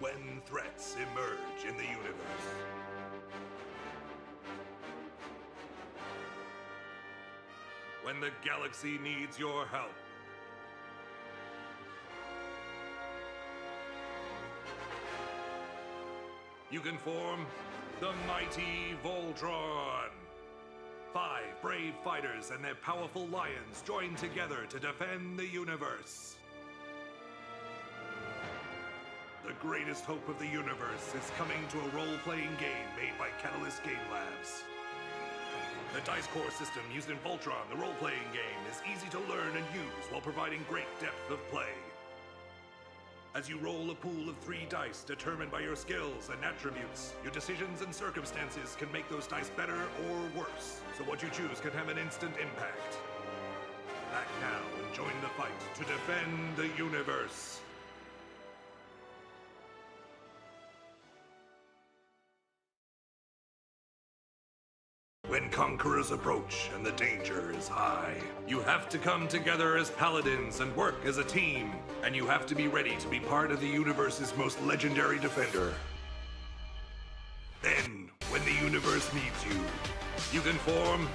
when threats emerge in the universe. When the galaxy needs your help. You can form the mighty Voltron. 5 brave fighters and their powerful lions join together to defend the universe. The greatest hope of the universe is coming to a role-playing game made by Catalyst Game Labs. The dice core system used in Voltron, the role-playing game, is easy to learn and use while providing great depth of play. As you roll a pool of 3 dice determined by your skills and attributes, your decisions and circumstances can make those dice better or worse, so what you choose can have an instant impact. Act now and join the fight to defend the universe. When conquerors approach and the danger is high, you have to come together as paladins and work as a team, and you have to be ready to be part of the universe's most legendary defender. Then, when the universe needs you, you can form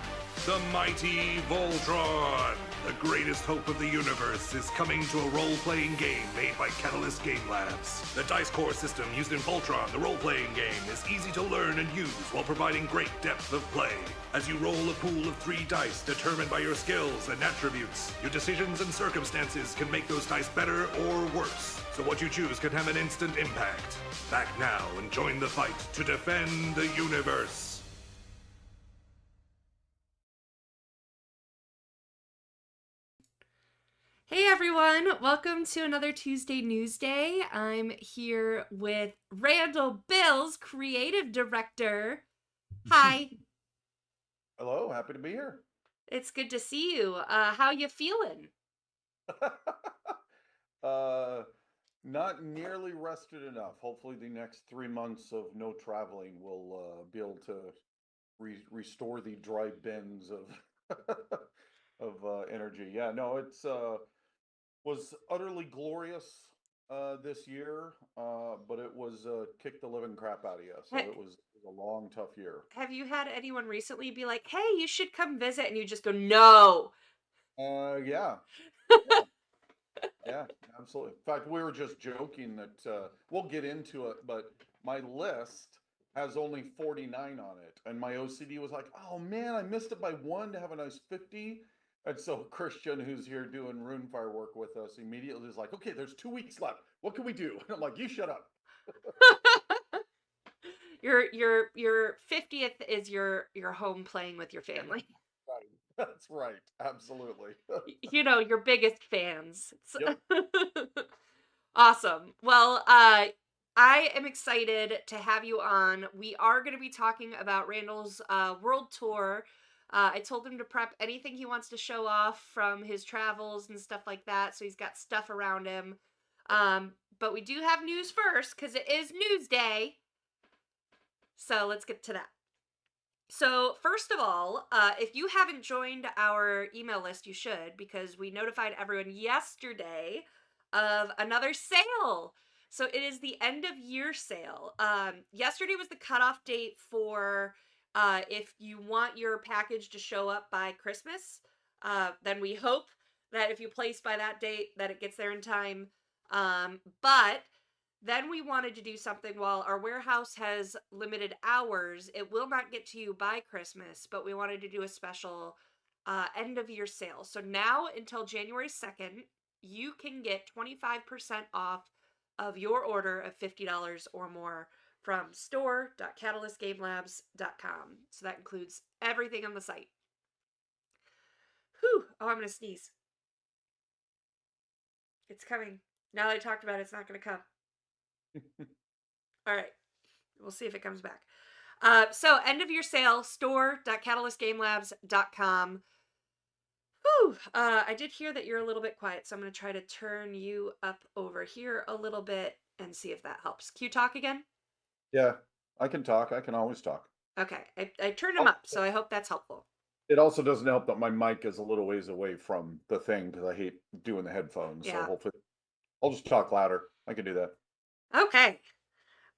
the mighty Voltron. The greatest hope of the universe is coming to a role-playing game made by Catalyst Game Labs. The dice core system used in Voltron, the role-playing game, is easy to learn and use while providing great depth of play. As you roll a pool of 3 dice determined by your skills and attributes, your decisions and circumstances can make those dice better or worse, so what you choose can have an instant impact. Act now and join the fight to defend the universe. Hey everyone, welcome to another Tuesday Newsday. I'm here with Randall Bills, Creative Director. Hi. Hello, happy to be here. It's good to see you. How you feeling? Not nearly rested enough. Hopefully the next 3 months of no traveling will be able to restore the dry bins of of energy. Yeah, no, it's was utterly glorious this year, but it was kicked the living crap out of you. So it was a long, tough year. Have you had anyone recently be like, hey, you should come visit, and you just go, no? Yeah. Yeah, absolutely. In fact, we were just joking that we'll get into it, but my list has only 49 on it. And my OCD was like, oh man, I missed it by 1 to have a nice 50. And so Christian, who's here doing Rune Firework with us, immediately is like, okay, there's 2 weeks left. What can we do? And I'm like, you shut up. Your 50th is your home playing with your family. Right. That's right. Absolutely. You know, your biggest fans. Yep. Awesome. Well, I am excited to have you on. We are going to be talking about Randall's world tour. I told him to prep anything he wants to show off from his travels and stuff like that, so he's got stuff around him. But we do have news first, because it is Newsday. So let's get to that. So first of all, if you haven't joined our email list, you should, because we notified everyone yesterday of another sale. So it is the end of year sale. Yesterday was the cutoff date for if you want your package to show up by Christmas. Then we hope that if you place by that date that it gets there in time. But then we wanted to do something while our warehouse has limited hours. It will not get to you by Christmas, but we wanted to do a special end of year sale. So now until January 2nd, you can get 25% off of your order of $50 or more from store.catalystgamelabs.com. So that includes everything on the site. Whew. Oh, I'm going to sneeze. It's coming. Now that I talked about it, it's not going to come. All right. We'll see if it comes back. So end of year sale, store.catalystgamelabs.com. Whew. I did hear that you're a little bit quiet, so I'm going to try to turn you up over here a little bit and see if that helps. Can you talk again? Yeah, I can talk. I can always talk. Okay. I turned him up, so I hope that's helpful. It also doesn't help that my mic is a little ways away from the thing because I hate doing the headphones. Yeah. So hopefully I'll just talk louder. I can do that. Okay.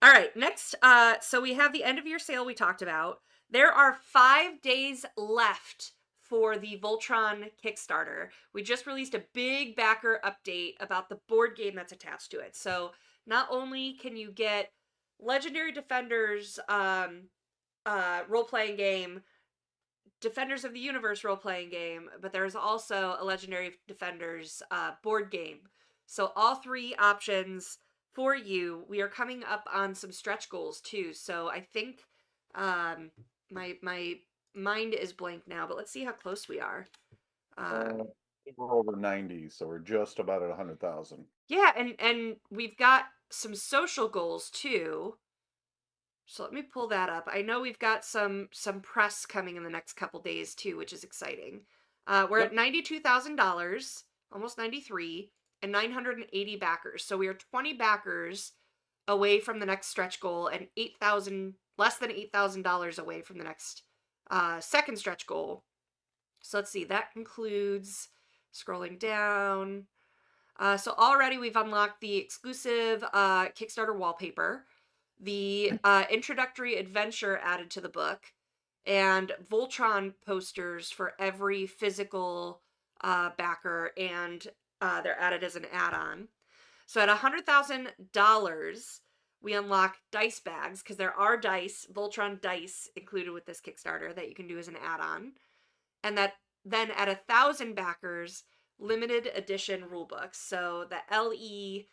All right. Next, so we have the end of year sale we talked about. There are 5 days left for the Voltron Kickstarter. We just released a big backer update about the board game that's attached to it. So not only can you get Legendary Defenders role playing game, Defenders of the Universe role playing game, but there's also a Legendary Defenders board game. So all three options for you. We are coming up on some stretch goals too. So I think my mind is blank now, but let's see how close we are. Uh, we're over 90, so we're just about at 100,000. Yeah, and we've got some social goals too. So let me pull that up. I know we've got some press coming in the next couple days too, which is exciting. We're at $92,000, almost 93, and 980 backers. So we are 20 backers away from the next stretch goal, and less than $8,000 away from the next second stretch goal. So let's see. That concludes. Scrolling down. So already we've unlocked the exclusive Kickstarter wallpaper, the introductory adventure added to the book, and Voltron posters for every physical backer, and they're added as an add-on. So at $100,000, we unlock dice bags, because there are Voltron dice included with this Kickstarter that you can do as an add-on. And that then at 1,000 backers, limited edition rulebooks. So the LE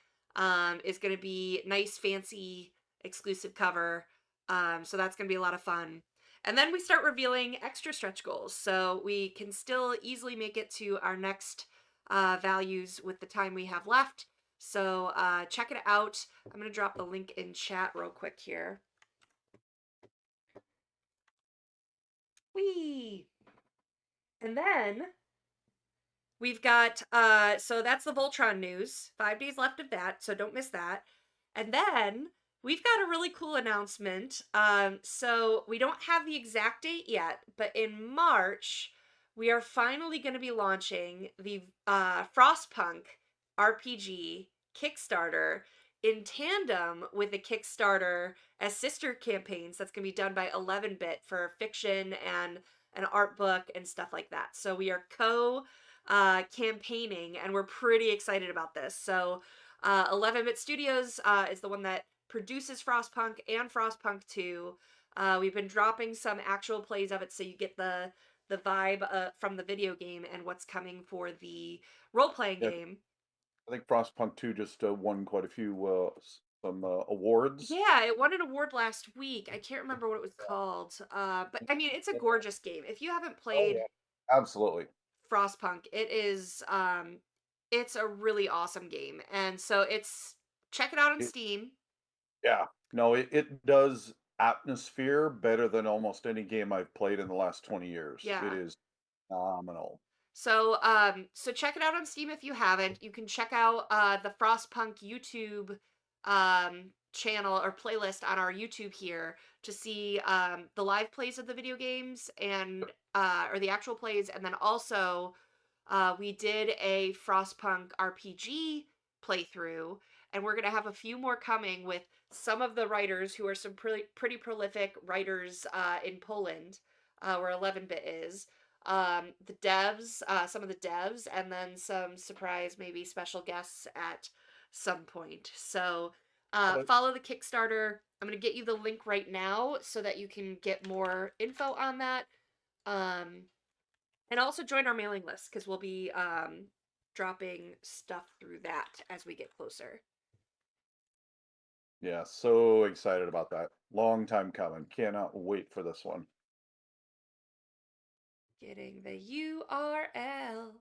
is going to be nice, fancy, exclusive cover. So that's going to be a lot of fun. And then we start revealing extra stretch goals. So we can still easily make it to our next values with the time we have left. So check it out. I'm going to drop the link in chat real quick here. Whee! And then we've got, so that's the Voltron news. 5 days left of that, so don't miss that. And then we've got a really cool announcement. So we don't have the exact date yet, but in March, we are finally going to be launching the Frostpunk RPG Kickstarter in tandem with a Kickstarter as sister campaigns that's going to be done by 11-bit for fiction and an art book and stuff like that. So we are campaigning, and we're pretty excited about this. So 11-bit Studios is the one that produces Frostpunk and Frostpunk 2. We've been dropping some actual plays of it, so you get the vibe from the video game and what's coming for the role-playing game. I think Frostpunk 2 just won quite a few some awards. Yeah, it won an award last week. I can't remember what it was called. But I mean, it's a gorgeous game. If you haven't played Absolutely. Frostpunk, it's a really awesome game. And so check it out on Steam. Yeah. No, it does atmosphere better than almost any game I've played in the last 20 years. Yeah. It is phenomenal. So so check it out on Steam if you haven't. You can check out the Frostpunk YouTube channel or playlist on our YouTube here to see the live plays of the video games and or the actual plays, and then also we did a Frostpunk RPG playthrough, and we're gonna have a few more coming with some of the writers who are some pretty prolific writers in Poland, where 11-bit is. The devs, some of the devs, and then some surprise, maybe special guests at some point. So follow the Kickstarter. I'm going to get you the link right now so that you can get more info on that. And also join our mailing list, because we'll be dropping stuff through that as we get closer. Yeah, so excited about that. Long time coming. Cannot wait for this one. Getting the URL.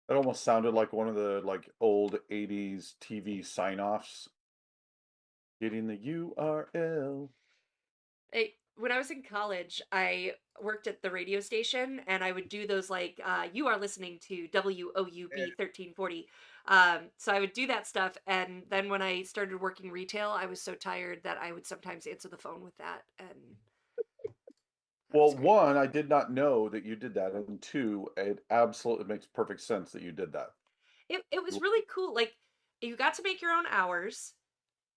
It almost sounded like one of the old 80s TV sign-offs. Getting the URL. When I was in college, I worked at the radio station, and I would do those you are listening to WOUB 1340. So I would do that stuff, and then when I started working retail, I was so tired that I would sometimes answer the phone with that, and Well, It's great. one, I did not know that you did that, and two, it absolutely makes perfect sense that you did that. It was L- really cool. Like you got to make your own hours.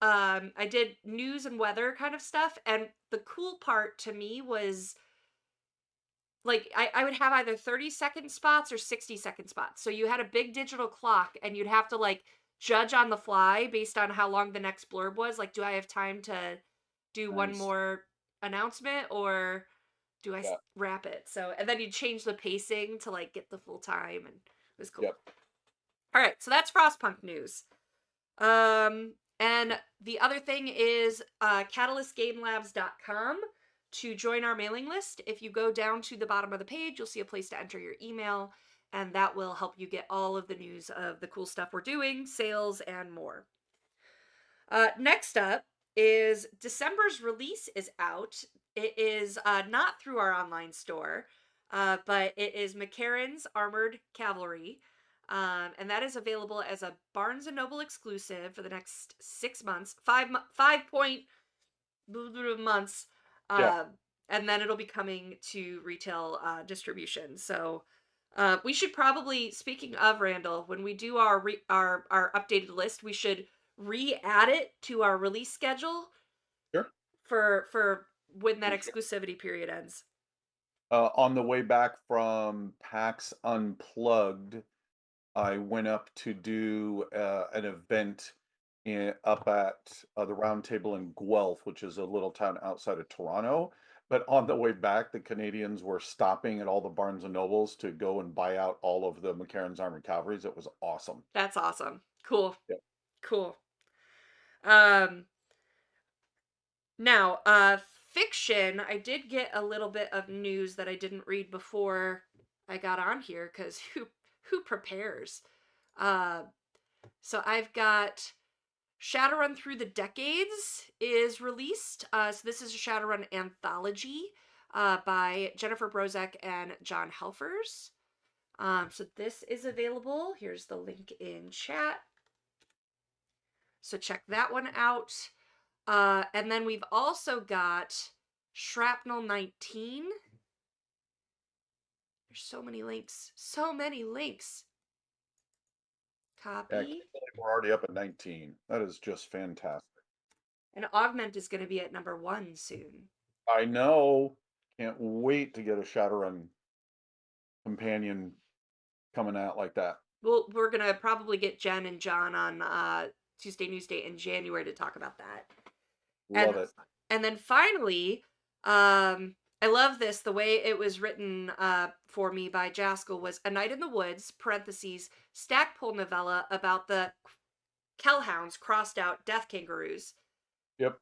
I did news and weather kind of stuff, and the cool part to me was like I would have either 30-second spots or 60-second spots. So you had a big digital clock and you'd have to like judge on the fly based on how long the next blurb was. Like, do I have time to do one Nice. more announcement or do Yeah. wrap it? So, and then you change the pacing to like get the full time, and it was cool. Yep. All right, so that's Frostpunk news. And the other thing is catalystgamelabs.com to join our mailing list. If you go down to the bottom of the page, you'll see a place to enter your email, and that will help you get all of the news of the cool stuff we're doing, sales, and more. Next up is December's release is out. It is not through our online store, but it is McCarran's Armored Cavalry. And that is available as a Barnes & Noble exclusive for the next 6 months, 5 point months. Yeah. And then it'll be coming to retail distribution. So we should probably, speaking of Randall, when we do our updated list, we should re-add it to our release schedule Sure. for when that For sure. exclusivity period ends. On the way back from PAX Unplugged, I went up to do an event up at the Round Table in Guelph, which is a little town outside of Toronto. But on the way back, the Canadians were stopping at all the Barnes and Nobles to go and buy out all of the McCarran's Armored Cavalries. It was awesome. That's awesome. Cool. Yeah. Cool. Um Now, fiction, I did get a little bit of news that I didn't read before I got on here because who prepares? Uh, so I've got Shadowrun Through the Decades is released. So this is a Shadowrun anthology by Jennifer Brozek and John Helfers. So this is available. Here's the link in chat. So check that one out. And then we've also got Shrapnel 19. There's so many links. So many links. Yeah, I can't Copy. believe we're already up at 19. That is just fantastic. And Augment is going to be at number 1 soon. I know. Can't wait to get a Shadowrun companion coming out like that. Well, we're going to probably get Jen and John on Tuesday Newsday in January to talk about that. Love it. And then finally, I love this. The way it was written for me by Jaskell was A Night in the Woods, parentheses, Stackpole novella about the Kellhounds crossed out death kangaroos. Yep.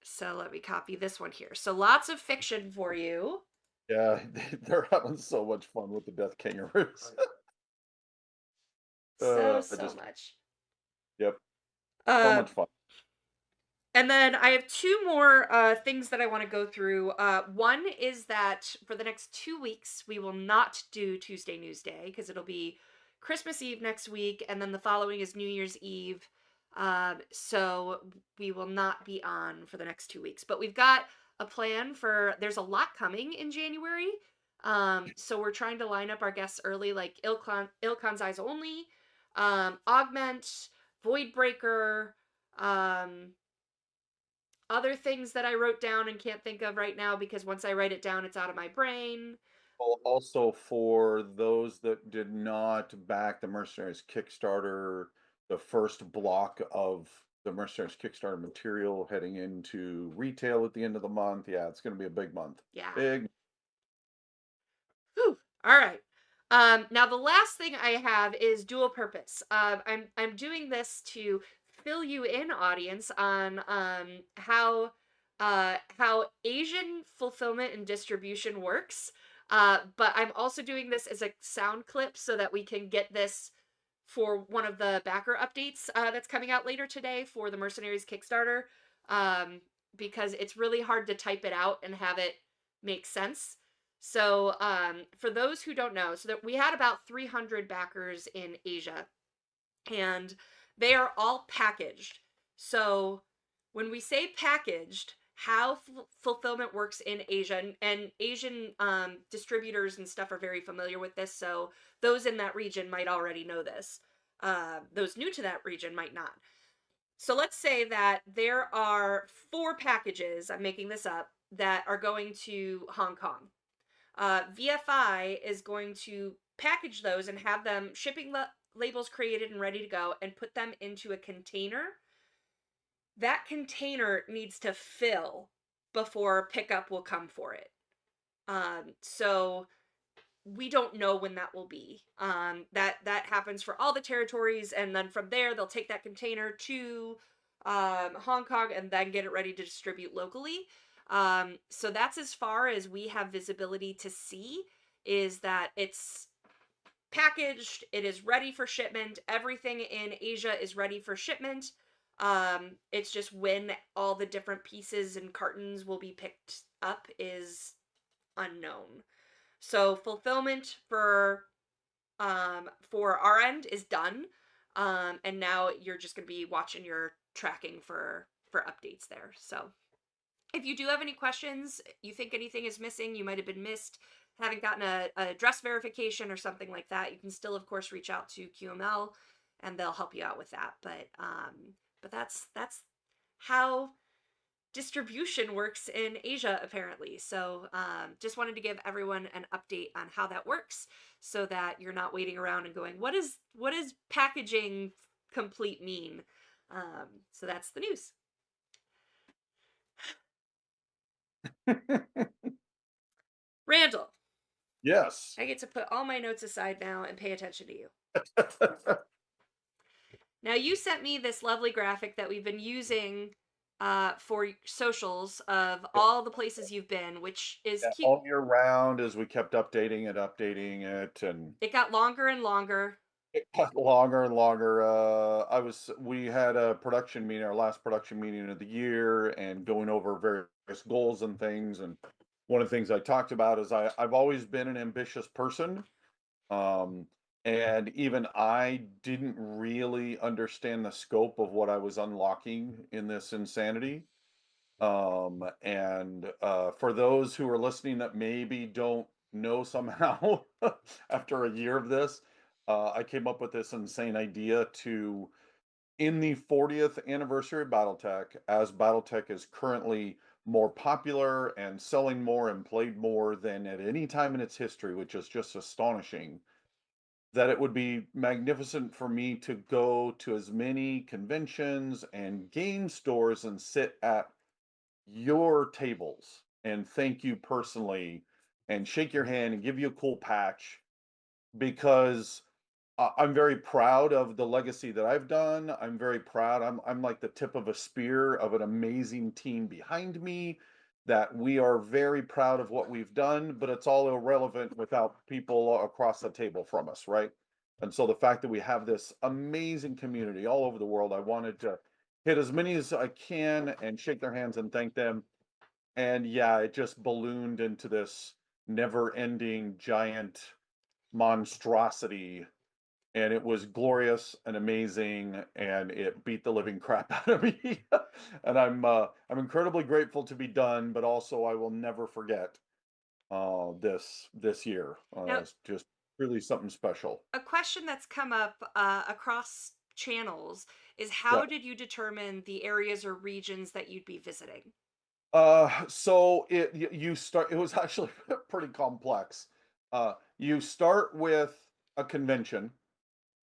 So let me copy this one here. So lots of fiction for you. Yeah, they're having so much fun with the death kangaroos. So Just much. yep. So much fun. And then I have 2 more things that I want to go through. One is that for the next 2 weeks, we will not do Tuesday Newsday because it'll be Christmas Eve next week, and then the following is New Year's Eve. So we will not be on for the next 2 weeks. But we've got a plan for, there's a lot coming in January. So we're trying to line up our guests early, like Ilkon's Eyes Only, Augment, Voidbreaker, other things that I wrote down and can't think of right now because once I write it down, it's out of my brain. Also, for those that did not back the Mercenaries Kickstarter, the first block of the Mercenaries Kickstarter material heading into retail at the end of the month. Yeah, it's going to be a big month. Yeah. Big. Whew. All right. Now the last thing I have is dual purpose. I'm doing this to fill you in, audience, on how Asian fulfillment and distribution works. But I'm also doing this as a sound clip so that we can get this for one of the backer updates that's coming out later today for the Mercenaries Kickstarter. Because it's really hard to type it out and have it make sense. So for those who don't know, so that we had about 300 backers in Asia, and they are all packaged. So when we say packaged, how fulfillment works in Asia, and Asian distributors and stuff are very familiar with this. So those in that region might already know this. Those new to that region might not. So let's say that there are 4 packages, I'm making this up, that are going to Hong Kong. VFI is going to package those and have them shipping labels created and ready to go and put them into a container. That container needs to fill before pickup will come for it. So we don't know when that will be. That happens for all the territories, and then from there they'll take that container to Hong Kong and then get it ready to distribute locally. So that's as far as we have visibility to see, is that it's packaged, it is ready for shipment. Everything in Asia is ready for shipment. It's just when all the different pieces and cartons will be picked up is unknown. So fulfillment for our end is done. And now you're just going to be watching your tracking for updates there. So if you do have any questions, you think anything is missing, you might have been missed, haven't gotten a address verification or something like that, you can still, of course, reach out to QML and they'll help you out with that. But that's how distribution works in Asia, apparently. So just wanted to give everyone an update on how that works, so that you're not waiting around and going, what is packaging complete mean? So that's the news. Randall, Yes. I get to put all my notes aside now and pay attention to you. Now, you sent me this lovely graphic that we've been using for socials of all the places you've been, which is cute. All year round, as we kept updating it, and it got longer and longer. it got longer and longer. We had a production meeting, our last production meeting of the year, and going over various goals and things. And one of the things I talked about is I've always been an ambitious person. And even I didn't really understand the scope of what I was unlocking in this insanity. For those who are listening that maybe don't know somehow, after a year of this, I came up with this insane idea to, in the 40th anniversary of Battletech, as Battletech is currently more popular and selling more and played more than at any time in its history, which is just astonishing, that it would be magnificent for me to go to as many conventions and game stores and sit at your tables and thank you personally and shake your hand and give you a cool patch, because I'm very proud of the legacy that I've done. I'm very proud. I'm like the tip of a spear of an amazing team behind me, that we are very proud of what we've done, but it's all irrelevant without people across the table from us, right? And so the fact that we have this amazing community all over the world, I wanted to hit as many as I can and shake their hands and thank them. And yeah, it just ballooned into this never-ending giant monstrosity, and it was glorious and amazing, and it beat the living crap out of me. And I'm incredibly grateful to be done, but also I will never forget this year. Now, It's just really something special. a question that's come up across channels is, Yeah. how did you determine the areas or regions that you'd be visiting? So it was actually pretty complex. You start with a convention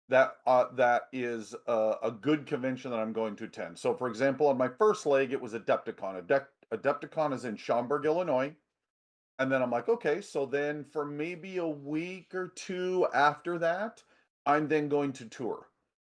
that is a good convention that I'm going to attend. So, for example, on my first leg, it was Adepticon. Adepticon is in Schaumburg, Illinois. And then I'm like, okay, so then for maybe a week or two after that, I'm then going to tour.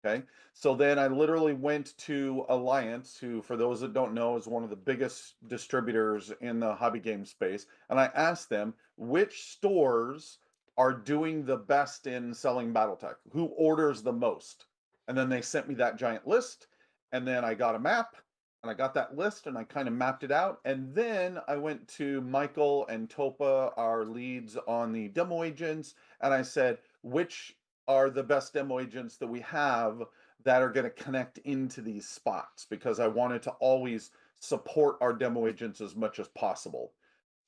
Okay. So then I literally went to Alliance, who, for those that don't know, is one of the biggest distributors in the hobby game space. And I asked them which stores are doing the best in selling Battletech, who orders the most. And then they sent me that giant list. And then I got a map and I got that list and I kind of mapped it out. And then I went to Michael and Topa, our leads on the demo agents, and I said, which are the best demo agents that we have that are going to connect into these spots because I wanted to always support our demo agents as much as possible.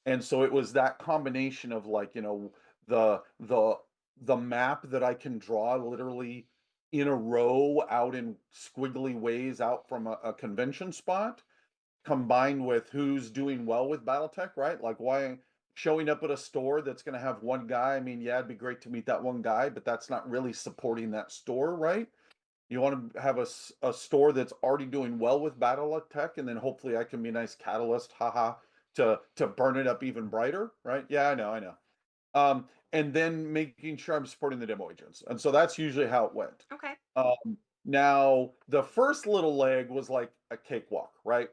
And so it was that combination of like, the the the map that I can draw literally in a row out in squiggly ways out from a convention spot, combined with who's doing well with Battletech, right? Like why showing up at a store that's going to have one guy. I mean, yeah, it'd be great to meet that one guy, but that's not really supporting that store, right? You want to have a store that's already doing well with Battletech, and then hopefully I can be a nice catalyst, haha, to burn it up even brighter, right? Yeah, I know. And then making sure I'm supporting the demo agents. And so that's usually how it went. Okay. Now the first little leg was like a cakewalk, right?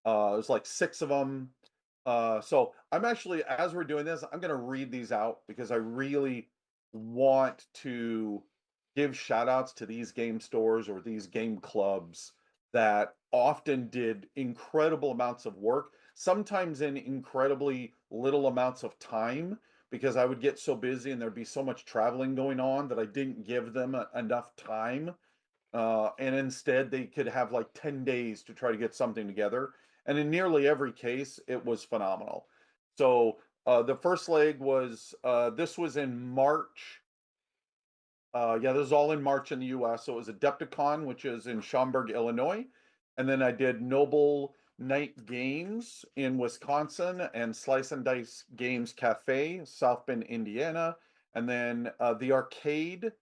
It was like 6 of them. So I'm actually, as we're doing this, I'm going to read these out because I really want to give shout outs to these game stores or these game clubs that often did incredible amounts of work, sometimes in incredibly little amounts of time, because I would get so busy and there'd be so much traveling going on that I didn't give them enough time. And instead, they could have like 10 days to try to get something together. And in nearly every case, it was phenomenal. So the first leg was, this was in March. Yeah, this is all in March in the US. So it was Adepticon, which is in Schaumburg, Illinois. And then I did Noble Night Games in Wisconsin and Slice and Dice Games Cafe, South Bend, Indiana. And then the arcade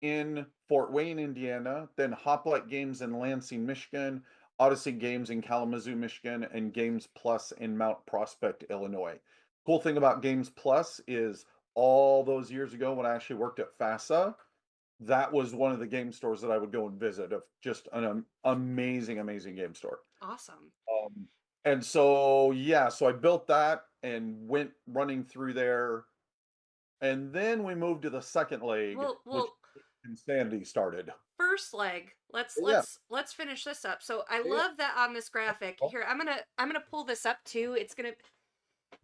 in Fort Wayne, Indiana, then Hoplite Games in Lansing, Michigan, Odyssey Games in Kalamazoo, Michigan, and Games Plus in Mount Prospect, Illinois. Cool thing about Games Plus is all those years ago when I actually worked at FASA, that was one of the game stores that I would go and visit, of just an amazing, amazing game store. Awesome. And so, yeah, so I built that and went running through there. And then we moved to the second leg, which Well, insanity started. first leg. Let's Oh, yeah. let's finish this up. So I Yeah. love that on this graphic. Oh, Here, I'm gonna pull this up too. It's gonna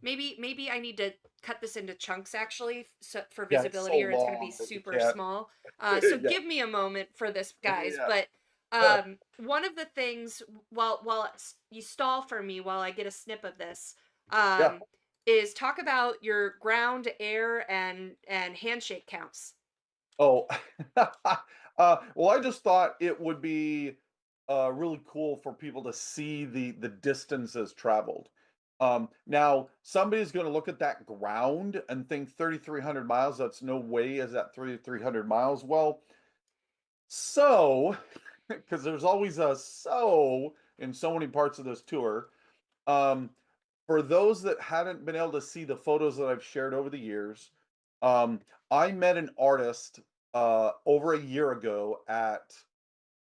maybe I need to cut this into chunks actually, so for yeah, it's so visibility, or it's gonna be long that you super can't. small. So Yeah. give me a moment for this, guys. Yeah. But Yeah. one of the things, while you stall for me while I get a snip of this, Yeah. is talk about your ground, air, and handshake counts. Oh, well, I just thought it would be really cool for people to see the distances traveled. Now somebody's going to look at that ground and think 3,300 miles. That's no way is that 3,300 miles. Well, so because there's always a so in so many parts of this tour. Um, for those that hadn't been able to see the photos that I've shared over the years, um, I met an artist over a year ago at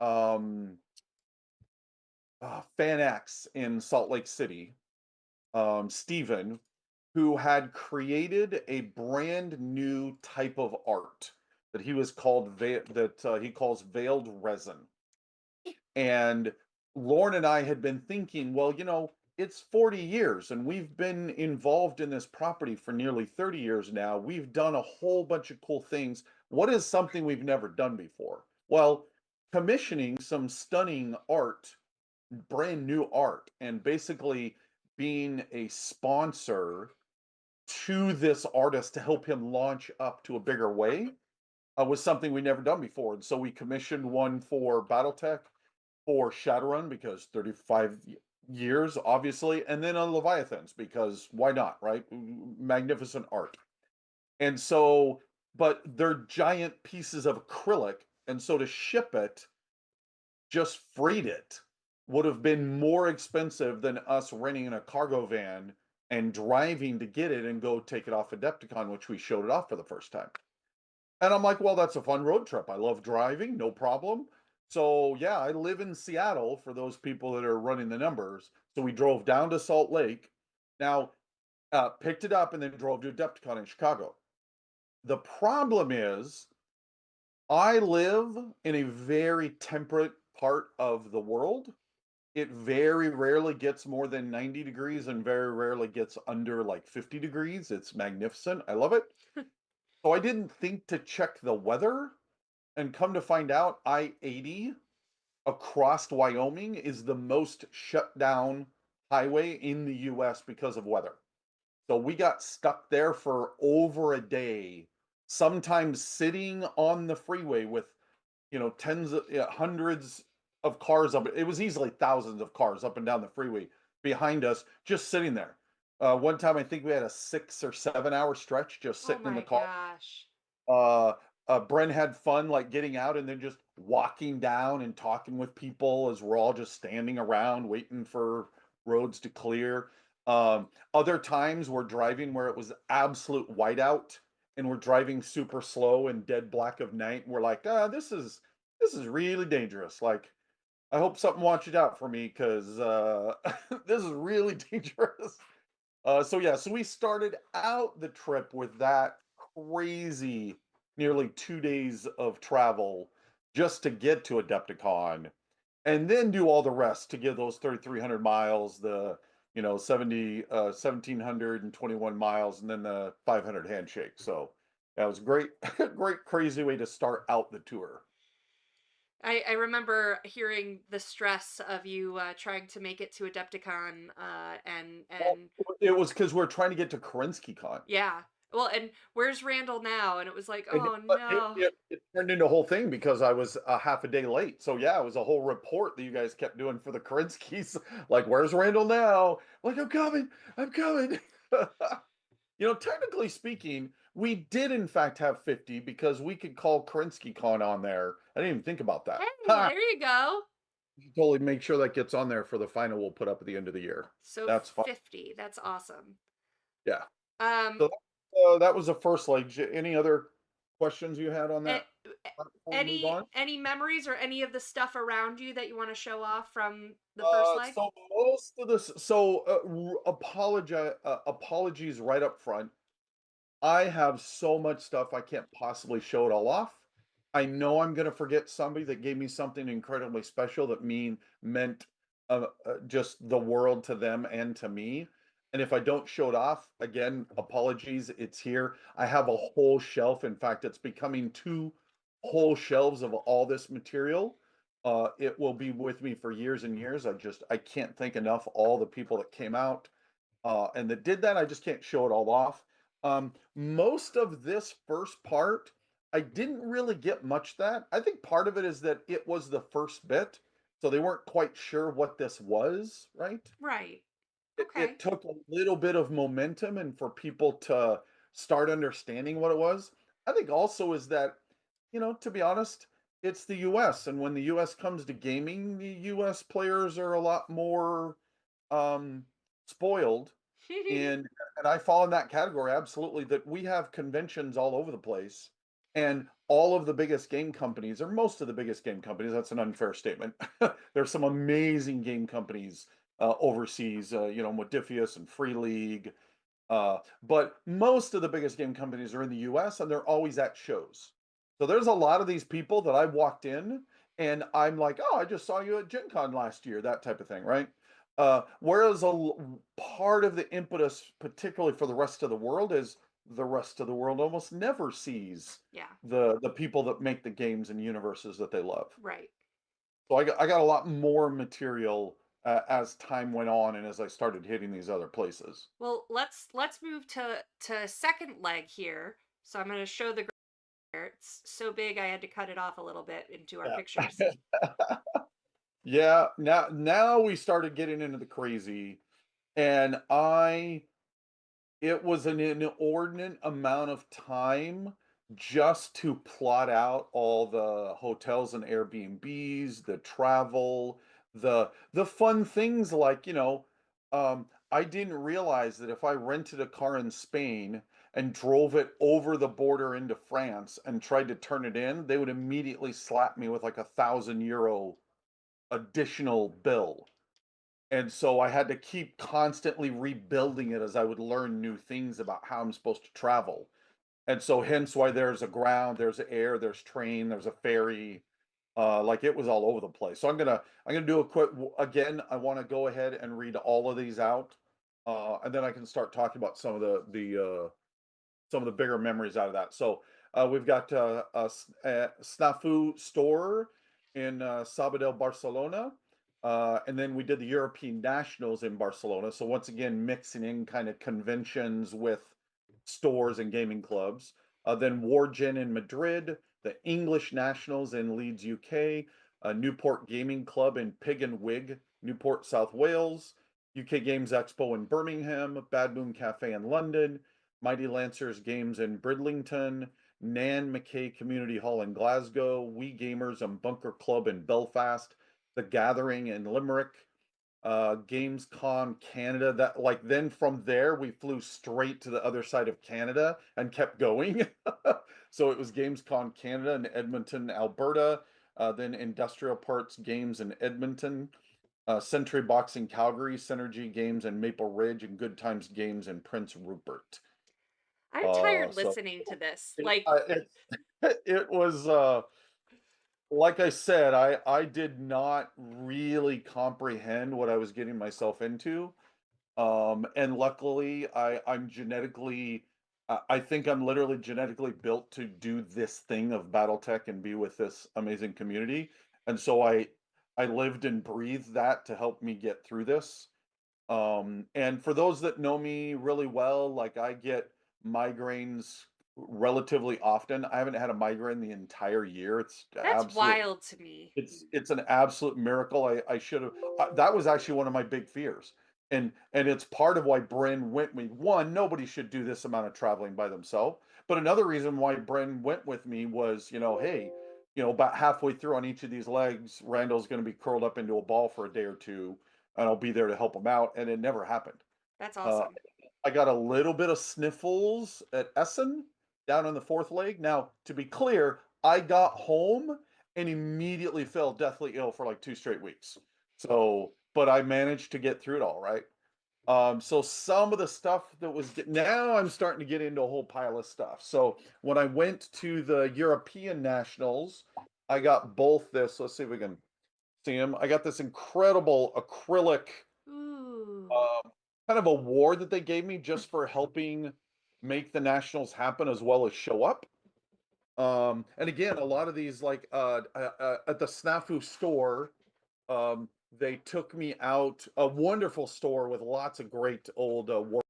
um, FanX in Salt Lake City, Stephen, who had created a brand new type of art that he calls veiled resin. And Lauren and I had been thinking, well, it's 40 years and we've been involved in this property for nearly 30 years now. We've done a whole bunch of cool things. What is something we've never done before? Well, commissioning some stunning art, brand new art, and basically being a sponsor to this artist to help him launch up to a bigger way was something we never done before. And so we commissioned one for Battletech, for Shadowrun because 35 years, obviously, and then on Leviathans because why not, right? Magnificent art. And so, but they're giant pieces of acrylic, and so to ship it, just freight it, would have been more expensive than us renting in a cargo van and driving to get it and go take it off Adepticon, which we showed it off for the first time. And I'm like, well, that's a fun road trip. I love driving, no problem. So yeah, I live in Seattle for those people that are running the numbers. So we drove down to Salt Lake. Now, picked it up and then drove to Adepticon in Chicago. The problem is, I live in a very temperate part of the world. It very rarely gets more than 90 degrees and very rarely gets under like 50 degrees. It's magnificent. I love it. So I didn't think to check the weather, and come to find out, I-80 across Wyoming is the most shut down highway in the US because of weather. So we got stuck there for over a day, sometimes sitting on the freeway with, tens of, yeah, hundreds of cars up. It was easily thousands of cars up and down the freeway behind us, just sitting there. One time, I think we had a 6 or 7 hour stretch just Oh sitting in the my car. gosh. Uh, Brent had fun, like getting out and then just walking down and talking with people as we're all just standing around waiting for roads to clear. Other times we're driving where it was absolute whiteout and we're driving super slow and dead black of night. And we're like, this is really dangerous. Like, I hope something watches out for me because this is really dangerous. So yeah, so we started out the trip with that crazy nearly 2 days of travel just to get to Adepticon, and then do all the rest to give those 3,300 miles, the 1,721 miles, and then the 500 handshake. So that was great, great crazy way to start out the tour. I remember hearing the stress of you trying to make it to Adepticon, Well, and it was because we're trying to get to KarinskyCon. yeah. Well, and where's Randall now? And it was like, And oh but it no. it it turned into a whole thing because I was a half a day late. So yeah, it was a whole report that you guys kept doing for the Karinsky's. Like, where's Randall now? Like, I'm coming, I'm coming. Technically speaking, we did in fact have 50 because we could call KarinskyCon on there. I didn't even think about that. Hey, Ha! there you go. Totally make sure that gets on there for the final we'll put up at the end of the year. So That's fine. 50. That's awesome. Yeah. Um, So that was the first leg. Any other questions you had on a- that before we move any on? any memories or any of the stuff around you that you want to show off from the first leg? So most of this, so apologies right up front. I have so much stuff I can't possibly show it all off. I know I'm gonna forget somebody that gave me something incredibly special that meant just the world to them and to me. And if I don't show it off, again, apologies. It's here. I have a whole shelf. In fact, it's becoming two whole shelves of all this material. It will be with me for years and years. I can't thank enough all the people that came out and that did that. I just can't show it all off. Most of this first part, I didn't really get much that. I think part of it is that it was the first bit, so they weren't quite sure what this was, right? Right. It Okay. took a little bit of momentum and for people to start understanding what it was. I think also is that, to be honest, it's the US, and when the US comes to gaming, the US players are a lot more um spoiled, and I fall in that category absolutely, that we have conventions all over the place, and all of the biggest game companies, or most of the biggest game companies, that's an unfair statement. There's some amazing game companies overseas, Modifius and Free League, but most of the biggest game companies are in the US and they're always at shows. So there's a lot of these people that I walked in and I'm like, oh, I just saw you at Gen Con last year, that type of thing, right? Whereas part of the impetus, particularly for the rest of the world, is the rest of the world almost never sees Yeah. the people that make the games and universes that they love. Right. So I got a lot more material as time went on and as I started hitting these other places. Well, let's move to second leg here. So I'm going to show the here. It's so big I had to cut it off a little bit into our Yeah. pictures. Yeah, now we started getting into the crazy, and it was an inordinate amount of time just to plot out all the hotels and Airbnbs, the travel, the fun things like, I didn't realize that if I rented a car in Spain and drove it over the border into France and tried to turn it in, they would immediately slap me with like €1,000 additional bill. And so I had to keep constantly rebuilding it as I would learn new things about how I'm supposed to travel. And so hence why there's a ground, there's air, there's train, there's a ferry. Like it was all over the place. So I'm gonna do a quick again. I want to go ahead and read all of these out, and then I can start talking about some of the bigger memories out of that. So we've got a Snafu store in Sabadell, Barcelona. And then we did the European Nationals in Barcelona. So once again, mixing in kind of conventions with stores and gaming clubs. Then Wargen in Madrid, the English Nationals in Leeds, UK, Newport Gaming Club in Pig and Wig, Newport, South Wales, UK Games Expo in Birmingham, Bad Moon Cafe in London, Mighty Lancers Games in Bridlington, Nan McKay Community Hall in Glasgow, We Gamers and Bunker Club in Belfast, The Gathering in Limerick, Gamescom Canada. That like then from there we flew straight to the other side of Canada and kept going. So it was Gamescom Canada in Edmonton, Alberta, then Industrial Parts Games in Edmonton, Century Boxing Calgary, Synergy Games in Maple Ridge, and Good Times Games in Prince Rupert. I'm tired So listening to this. it, Like, it was like I said, I did not really comprehend what I was getting myself into. And luckily I'm genetically I think I'm literally genetically built to do this thing of Battletech and be with this amazing community. And so I lived and breathed that to help me get through this. And for those that know me really well, like I get migraines relatively often. I haven't had a migraine the entire year. It's that's absolute wild to me. it's an absolute miracle. I should have that was actually one of my big fears. And it's part of why Bryn went with me. One, nobody should do this amount of traveling by themselves. But another reason why Bryn went with me was, hey, about halfway through on each of these legs, Randall's going to be curled up into a ball for a day or two, and I'll be there to help him out. And it never happened. That's Uh, awesome. I got a little bit of sniffles at Essen down on the fourth leg. Now, to be clear, I got home and immediately fell deathly ill for like 2 straight weeks. So, but I managed to get through it all right. So some of the stuff that was now I'm starting to get into a whole pile of stuff. So when I went to the European Nationals, I got both this. Let's see if we can see them. I got this incredible acrylic Ooh. um, kind of award that they gave me just for helping make the nationals happen as well as show up. And again, a lot of these like at the Snafu store, they took me out a wonderful store with lots of great old war.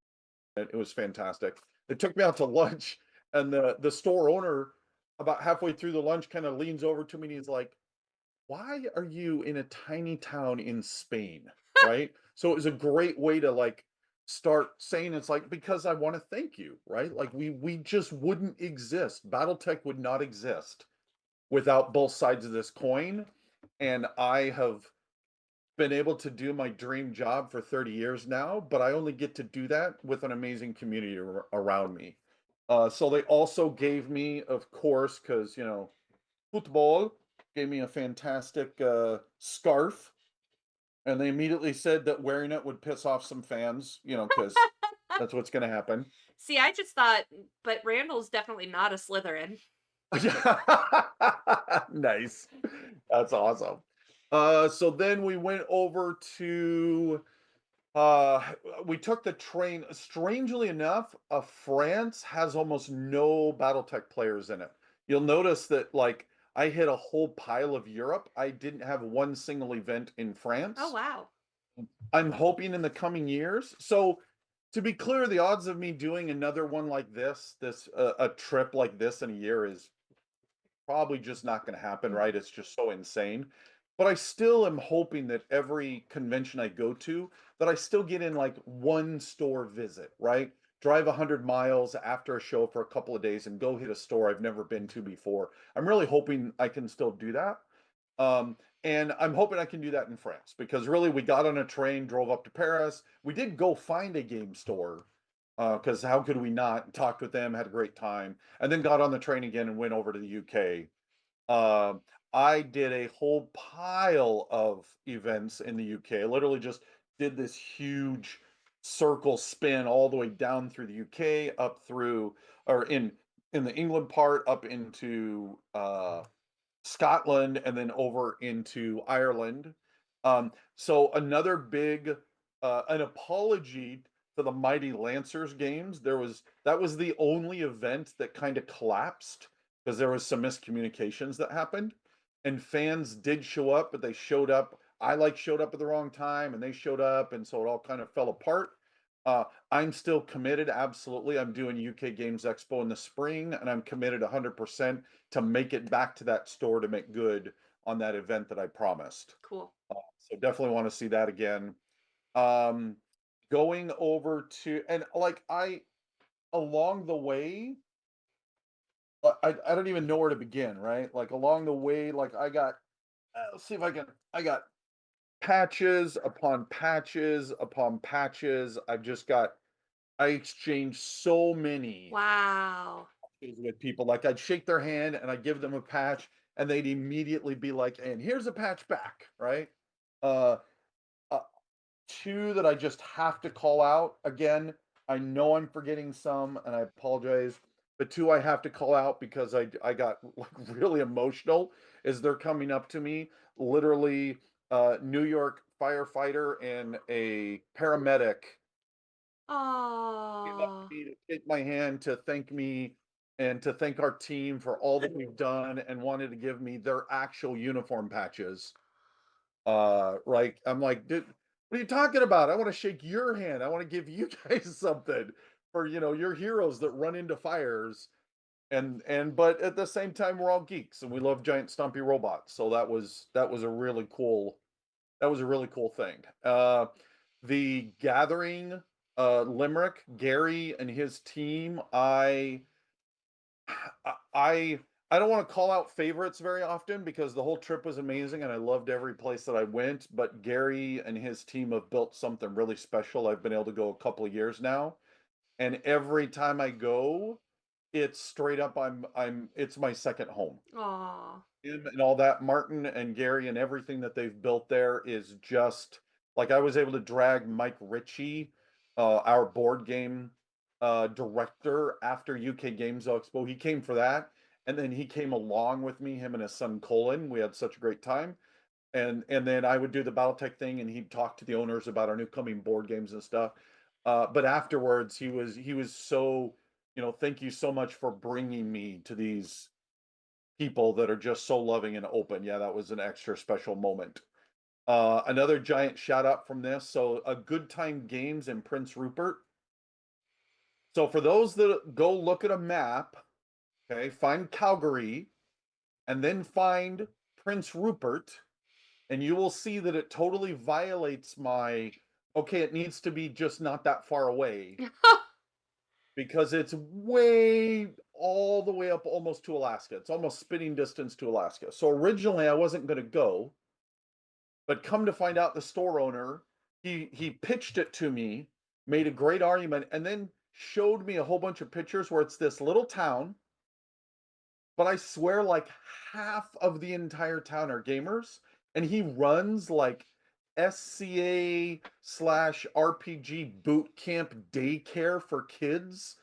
It was fantastic. They took me out to lunch, and the store owner, about halfway through the lunch, kind of leans over to me and he's like, why are you in a tiny town in Spain? Right? So it was a great way to like start saying it's like because I want to thank you, right? Like we just wouldn't exist. Battletech would not exist without both sides of this coin. And I have been able to do my dream job for 30 years now, but I only get to do that with an amazing community around me. So they also gave me, of course, because Futbol gave me a fantastic scarf, and they immediately said that wearing it would piss off some fans, because that's what's going to happen. See, I just thought, but Randall's definitely not a Slytherin. Nice. That's awesome. So then we went over to uh we took the train. Strangely enough, France has almost no Battletech players in it. You'll notice that like I hit a whole pile of Europe. I didn't have one single event in Oh, France. wow. I'm hoping in the coming years. So to be clear, the odds of me doing another one like this a trip like this in a year is probably just not going to happen, right? It's just so insane. But I still am hoping that every convention I go to, that I still get in like one store visit, right? Drive 100 miles after a show for a couple of days and go hit a store I've never been to before. I'm really hoping I can still do that. And I'm hoping I can do that in France because really we got on a train, drove up to Paris. We did go find a game store because how could we not? Talked with them, had a great time, and then got on the train again and went over to the UK. Um, I did a whole pile of events in the UK. I literally just did this huge circle spin all the way down through the UK, up through or in the England part, up into Scotland, and then over into Ireland. So another big an apology to the Mighty Lancers games. That was the only event that kind of collapsed because there was some miscommunications that happened. and fans did show up, but they showed up. I like showed up at the wrong time, and they showed up, and so it all kind of fell apart. I'm still committed. Absolutely, I'm doing UK Games Expo in the spring, and I'm committed 100% to make it back to that store to make good on that event that I promised. Cool. So definitely want to see that again. Um, Going over to and like I along the way, I don't even know where to begin, right? Like along the way, like I got let's see if I can. I got patches upon patches upon patches. I've just got. I exchanged so many Wow. patches with people. Like I'd shake their hand and I'd give them a patch, and they'd immediately be like, "And here's a patch back," right? Uh, uh, Two that I just have to call out again. I know I'm forgetting some, and I apologize. But two I have to call out because I got like really emotional as they're coming up to me, literally New York firefighter and a paramedic came up Oh. to me to shake my hand to thank me and to thank our team for all that we've done and wanted to give me their actual uniform patches. Right. I'm like, dude, what are you talking about? I want to shake your hand. I want to give you guys something for, your heroes that run into fires. But at the same time, we're all geeks and we love giant stumpy robots. So that was a really cool thing. The gathering, Limerick, Gary and his team, I I don't want to call out favorites very often because the whole trip was amazing and I loved every place that I went, but Gary and his team have built something really special. I've been able to go a couple of years now, and every time I go, it's straight up it's my second home. Aw. Him and all that, Martin and Gary and everything that they've built there is just like I was able to drag Mike Ritchie, our board game director after UK Games Expo. He came for that, and then he came along with me, him and his son Colin. We had such a great time. And then I would do the Battletech thing, and he'd talk to the owners about our new coming board games and stuff. But afterwards, he was so, thank you so much for bringing me to these people that are just so loving and open. Yeah, that was an extra special moment. Another giant shout out from this. So, a Good Time Games in Prince Rupert. So, for those that go look at a map, okay, find Calgary and then find Prince Rupert, and you will see that it totally violates my okay, it needs to be just not that far away because it's way all the way up almost to Alaska. It's almost spitting distance to Alaska. So originally I wasn't going to go, but come to find out the store owner, he pitched it to me, made a great argument, and then showed me a whole bunch of pictures where it's this little town, but I swear like half of the entire town are gamers, and he runs like SCA slash RPG boot camp daycare for kids.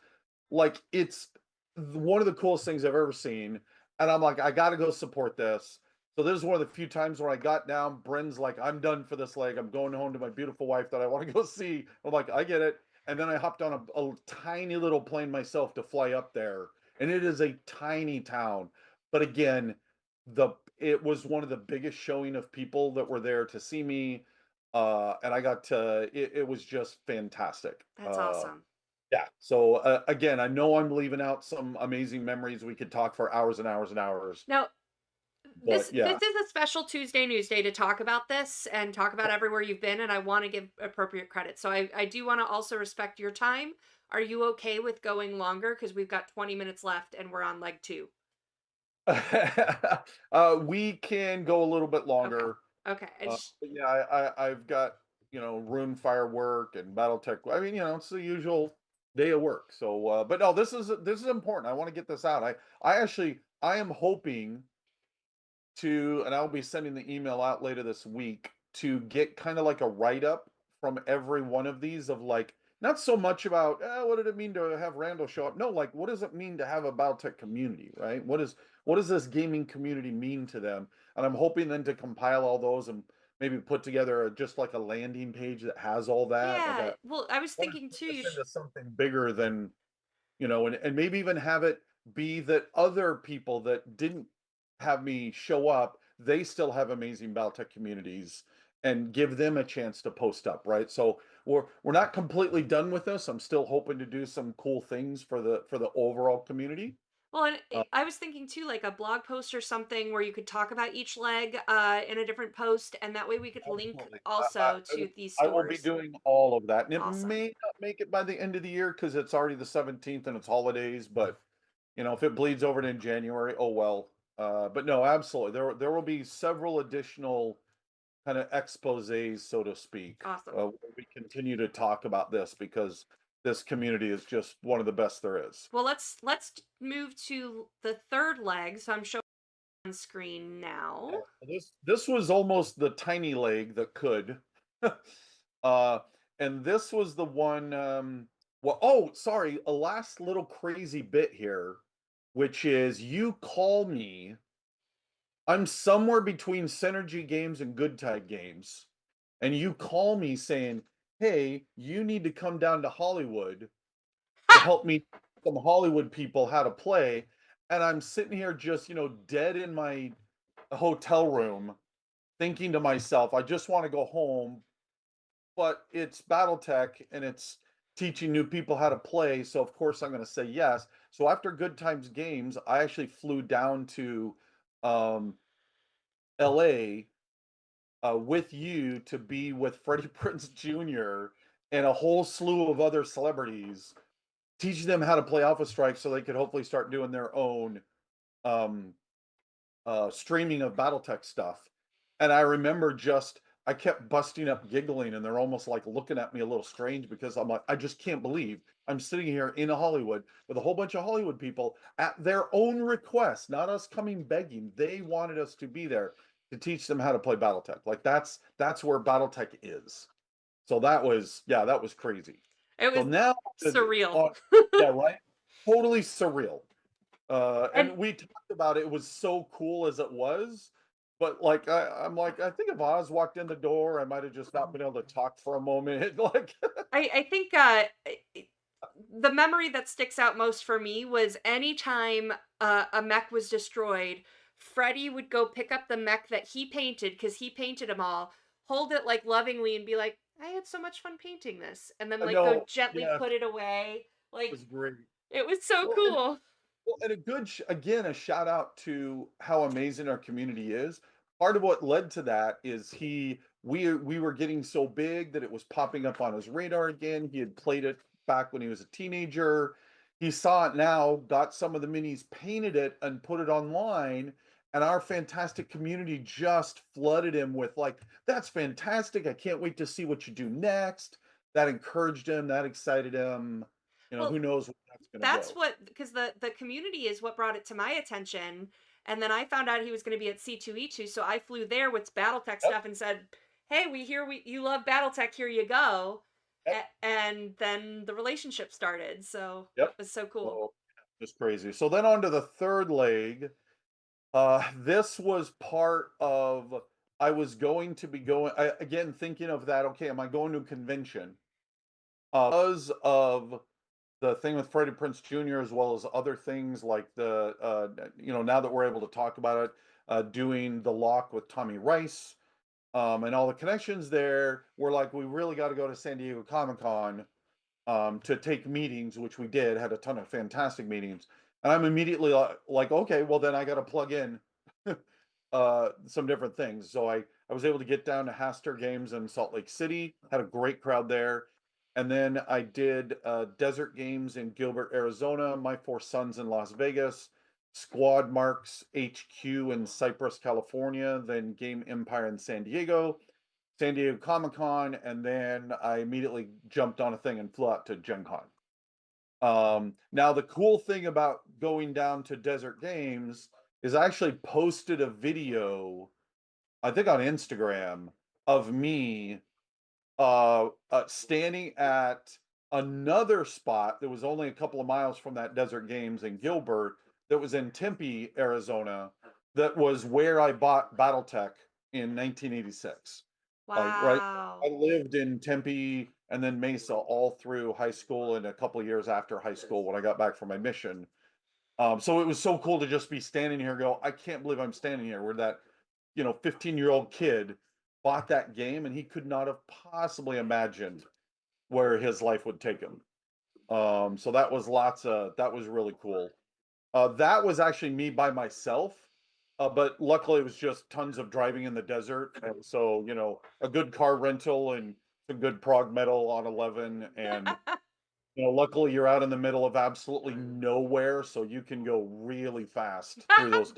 Like it's one of the coolest things I've ever seen. And I'm like, I gotta go support this. So this is one of the few times where I got down. Bren's like, I'm done for this leg. I'm going home to my beautiful wife that I want to go see. I'm like, I get it. And then I hopped on a tiny little plane myself to fly up there. And it is a tiny town. But again, it was one of the biggest showing of people that were there to see me. And I got to it was just fantastic. That's awesome. Yeah. So again, I know I'm leaving out some amazing memories. We could talk for hours and hours and hours. Now, But this yeah. is a special Tuesday Newsday to talk about this and talk about everywhere you've been, and I want to give appropriate credit. So I do want to also respect your time. Are you okay with going longer? Because we've got 20 minutes left and we're on leg two. We can go a little bit Okay. longer. Okay. But yeah, I've got Rune Firework and BattleTech. I mean, it's the usual day of work. So, but no, this is important. I want to get this out. I am hoping to, and I'll be sending the email out later this week to get kind of like a write up from every one of these of like, not so much about what did it mean to have Randall show up. No, like what does it mean to have a Battletech community, right? What does this gaming community mean to them? And I'm hoping then to compile all those and maybe put together just like a landing page that has all that. Like Yeah. I Well, I was want to thinking turn too. this into something bigger than and maybe even have it be that other people that didn't have me show up, they still have amazing Battletech communities and give them a chance to post up, right? So we're not completely done with this. I'm still hoping to do some cool things for the overall community. Well, and Uh, I was thinking too, like a blog post or something where you could talk about each leg in a different post, and that way we could link Absolutely. also to these I will be stores. doing all of that. And it Awesome. may not make it by the end of the year because it's already the 17th and it's holidays, but if it bleeds over to January, oh well. But no, absolutely. There will be several additional kind of exposés, so to speak, Awesome. where we continue to talk about this because this community is just one of the best there is. Well, let's move to the third leg. So I'm showing on screen now. This was almost the tiny leg that could. uh and this was the one well, oh, sorry, a last little crazy bit here, which is you call me. I'm somewhere between Synergy Games and Good Tide Games, and you call me saying, "Hey, you need to come down to Hollywood to Ha! help me teach some Hollywood people how to play." And I'm sitting here just, dead in my hotel room thinking to myself, I just want to go home, but it's Battletech and it's teaching new people how to play. So, of course, I'm going to say yes. So, after Good Times Games, I actually flew down to um, LA with you to be with Freddie Prinze Jr. and a whole slew of other celebrities, teaching them how to play Alpha Strike so they could hopefully start doing their own um, streaming of Battletech stuff. And I remember I kept busting up giggling, and they're almost like looking at me a little strange because I'm like, I just can't believe I'm sitting here in Hollywood with a whole bunch of Hollywood people at their own request, not us coming begging. They wanted us to be there to teach them how to play Battletech. Like that's where Battletech is. So that was crazy. It So was now surreal. on, yeah, right. Totally surreal. And And we talked about it was so cool as it was, but like I'm like, I think if Oz walked in the door, I might have just not been able to talk for a moment. Like, I think the memory that sticks out most for me was anytime a mech was destroyed, Freddy would go pick up the mech that he painted because he painted them all, hold it like lovingly, and be like, "I had so much fun painting this," and then like go no, gently yeah, it put it away. Like was great. it was so Well, and cool. Well, and a good again, a shout out to how amazing our community is. Part of what led to that is we were getting so big that it was popping up on his radar again. He had played it back when he was a teenager. He saw it now, got some of the minis, painted it, and put it online. And our fantastic community just flooded him with like, "That's fantastic! I can't wait to see what you do next." That encouraged him. That excited him. Well, Who knows where that's going to that's go. what because the community is what brought it to my attention, and then I found out he was going to be at C2E2, so I flew there with BattleTech Yep. stuff and said, "Hey, we hear you love BattleTech. Here you go." Yep. And then the relationship started. So it Yep. was so cool. So just crazy. So then on to the third leg. This was part of I was going to be going again thinking of that. Okay, am I going to a convention? Because of the thing with Freddie Prince Jr. as well as other things like now that we're able to talk about it, doing the lock with Tommy Rice, and all the connections there. We're like, we really got to go to San Diego Comic Con to take meetings, which we did, had a ton of fantastic meetings. And I'm immediately like, okay, well then I got to plug in some different things. So I was able to get down to Haster Games in Salt Lake City, had a great crowd there. And then I did Desert Games in Gilbert, Arizona, My Four Sons in Las Vegas, Squad Marks HQ in Cypress, California, then Game Empire in San Diego, San Diego Comic Con, and then I immediately jumped on a thing and flew out to Gen Con. Now, the cool thing about going down to Desert Games is I actually posted a video, I think on Instagram, of me standing at another spot that was only a couple of miles from that Desert Games in Gilbert, that was in Tempe, Arizona, that was where I bought Battletech in 1986. Like, right, I Wow. lived in Tempe and then Mesa all through high school and a couple of years after high school when I got back from my mission. So it was so cool to just be standing here and go, I can't believe I'm standing here where that 15-year-old kid bought that game, and he could not have possibly imagined where his life would take him. So that was really cool. That was actually me by myself, but luckily it was just tons of driving in the desert, and so a good car rental and some good prog metal on 11, and luckily you're out in the middle of absolutely nowhere, so you can go really fast through those.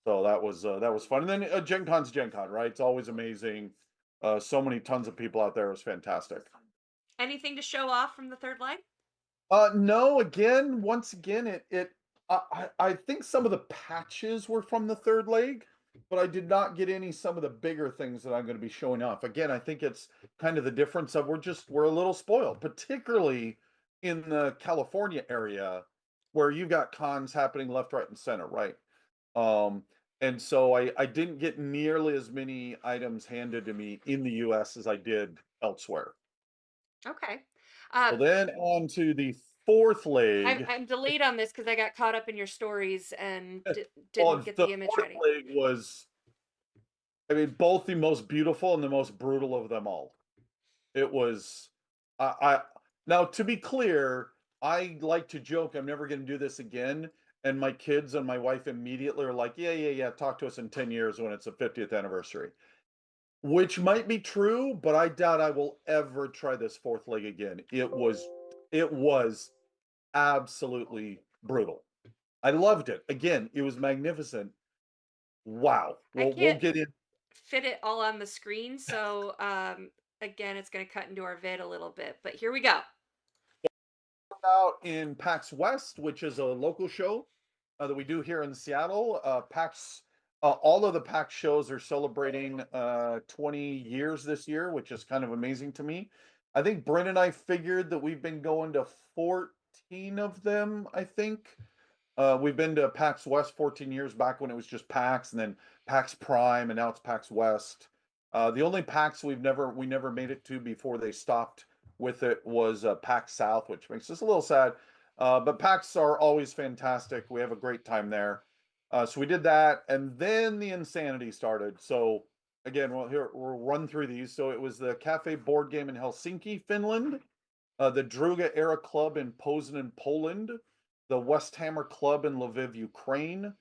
So that was fun, and then Gen Con's Gen Con, right? It's always amazing. So many tons of people out there. It was fantastic. Anything to show off from the third leg? No, once again, I think some of the patches were from the third leg, but I did not get some of the bigger things that I'm going to be showing off. Again, I think it's kind of the difference of we're a little spoiled, particularly in the California area where you've got cons happening left, right, and center, right? Um, and so I didn't get nearly as many items handed to me in the US as I did elsewhere. Okay. So Um, then on to the fourth I'm leg. I'm delayed on this because I got caught up in your stories and didn't On get the the image fourth ready. leg was, I mean, both the most beautiful and the most brutal of them all. It was, I now to be clear, I like to joke I'm never going to do this again, and my kids and my wife immediately are like, yeah, yeah, yeah, talk to us in 10 years when it's the 50th anniversary. Which might be true, but I doubt I will ever try this fourth leg again. It was absolutely brutal. I loved it. Again, it was magnificent. Wow. I We'll can't get in fit it all on the screen, so again, it's going to cut into our vid a little bit. But here we go. out in PAX West, which is a local show that we do here in Seattle. All of the PAX shows are celebrating 20 years this year, which is kind of amazing to me. I think Brent and I figured that we've been going to 14 of them, I think. We've been to PAX West 14 years back when it was just PAX, and then PAX Prime, and now it's PAX West. The only PAX we never made it to before they stopped with it was PAX South, which makes us a little sad. But PAX are always fantastic. We have a great time there. So we did that, and then the insanity started. So again, we'll run through these. So it was the Cafe Board Game in Helsinki, Finland, the Druga Era Club in Poznan, Poland, the Westhammer Club in Lviv, Ukraine,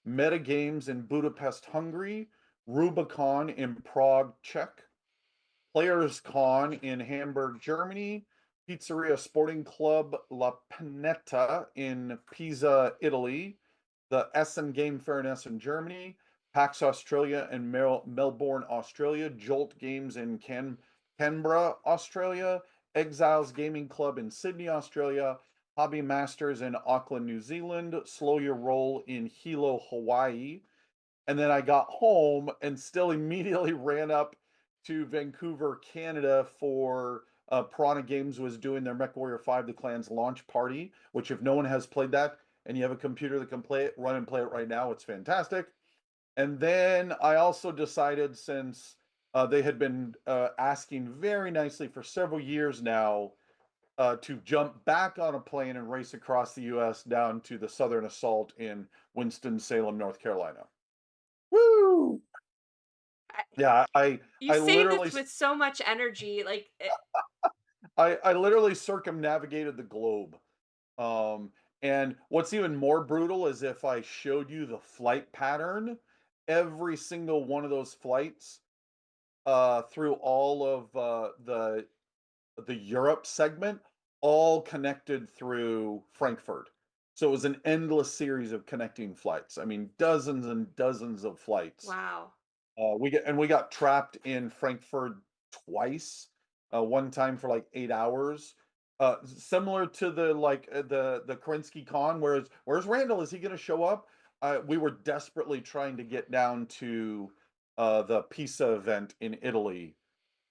Meta Games in Budapest, Hungary, Rubicon in Prague, Czech, Players Con in Hamburg, Germany, Pizzeria Sporting Club La Panetta in Pisa, Italy, the Essen Game Fair in Essen, Germany, PAX Australia in Melbourne, Australia, Jolt Games in Canberra, Australia, Exiles Gaming Club in Sydney, Australia, Hobby Masters in Auckland, New Zealand, Slow Your Roll in Hilo, Hawaii. And then I got home and still immediately ran up to Vancouver, Canada for Piranha Games was doing their MechWarrior 5 The Clan's launch party, which if no one has played that and you have a computer that can play it, run and play it right now. It's fantastic. And then I also decided, since they had been asking very nicely for several years now, to jump back on a plane and race across the US down to the Southern Assault in Winston-Salem, North Carolina. Woo! I, Yeah, you I say literally this with so much energy, like I literally circumnavigated the globe. Um, and what's even more brutal is if I showed you the flight pattern, every single one of those flights through all of the Europe segment, all connected through Frankfurt. So it was an endless series of connecting flights. I mean, dozens and dozens of flights. wow. We got trapped in Frankfurt twice. One time for like 8 hours. Similar to the Kerensky Con. Where's Randall? Is he going to show up? We were desperately trying to get down to the Pisa event in Italy,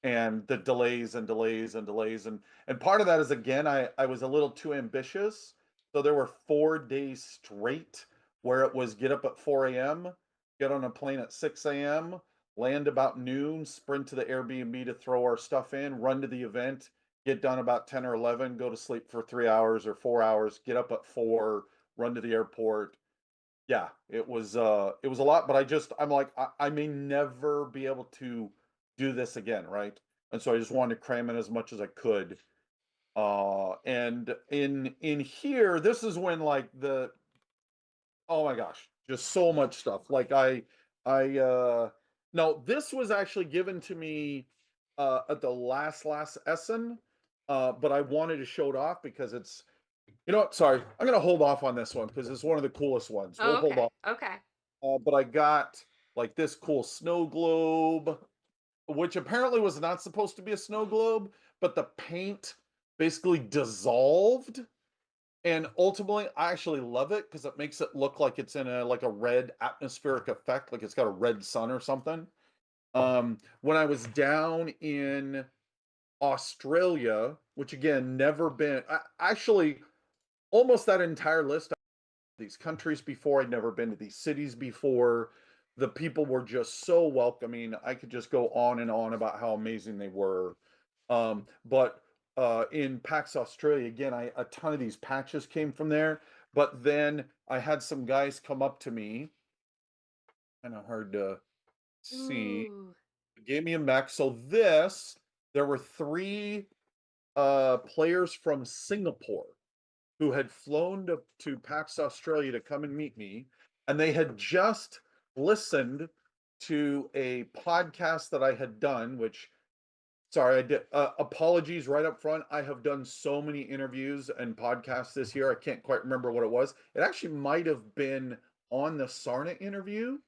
and the delays and delays and delays, and part of that is, again, I was a little too ambitious. So there were 4 days straight where it was get up at 4 a.m., get on a plane at 6 a.m., land about noon, sprint to the Airbnb to throw our stuff in, run to the event, get done about 10 or 11, go to sleep for 3 hours or 4 hours, get up at 4, run to the airport. yeah, it was a lot, but I'm like, I may never be able to do this again, right? And so I just wanted to cram in as much as I could. And in here, this is when like the oh my gosh, just so much stuff. Like I no, this was actually given to me at the last Essen. But I wanted to show it off because it's you know what, sorry, I'm gonna hold off on this one because it's one of the coolest ones. We'll Oh, hold okay. off. Okay. But I got like this cool snow globe, which apparently was not supposed to be a snow globe, but the paint basically dissolved. And ultimately, I actually love it because it makes it look like it's in a like a red atmospheric effect, like it's got a red sun or something. When I was down in Australia, which again, never been, actually almost that entire list these countries before. I'd never been to these cities before. The people were just so welcoming. I could just go on and on about how amazing they were. But in PAX Australia, again, a ton of these patches came from there. But then I had some guys come up to me, kind of hard to see, Ooh. gave me a mech. So there were three players from Singapore who had flown to PAX Australia to come and meet me, and they had just listened to a podcast that I had done, which, sorry, I did, apologies right up front. I have done so many interviews and podcasts this year. I can't quite remember what it was. It actually might have been on the Sarna interview.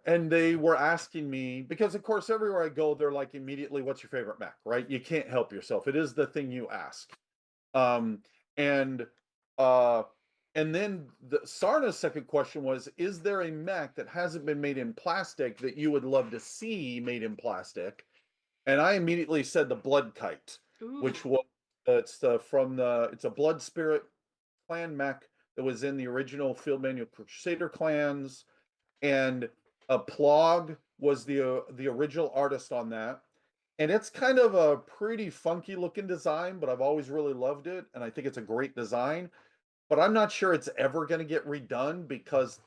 And they were asking me, because of course, everywhere I go, they're like, immediately, what's your favorite Mac, right? You can't help yourself. It is the thing you ask. Um, and uh, and then Sarna's second question was, is there a mech that hasn't been made in plastic that you would love to see made in plastic? And I immediately said the Blood Kite, which Ooh. was it's a Blood Spirit clan mech that was in the original Field Manual Crusader clans, and Plog was the original artist on that. And it's kind of a pretty funky looking design, but I've always really loved it, and I think it's a great design. But I'm not sure it's ever going to get redone because,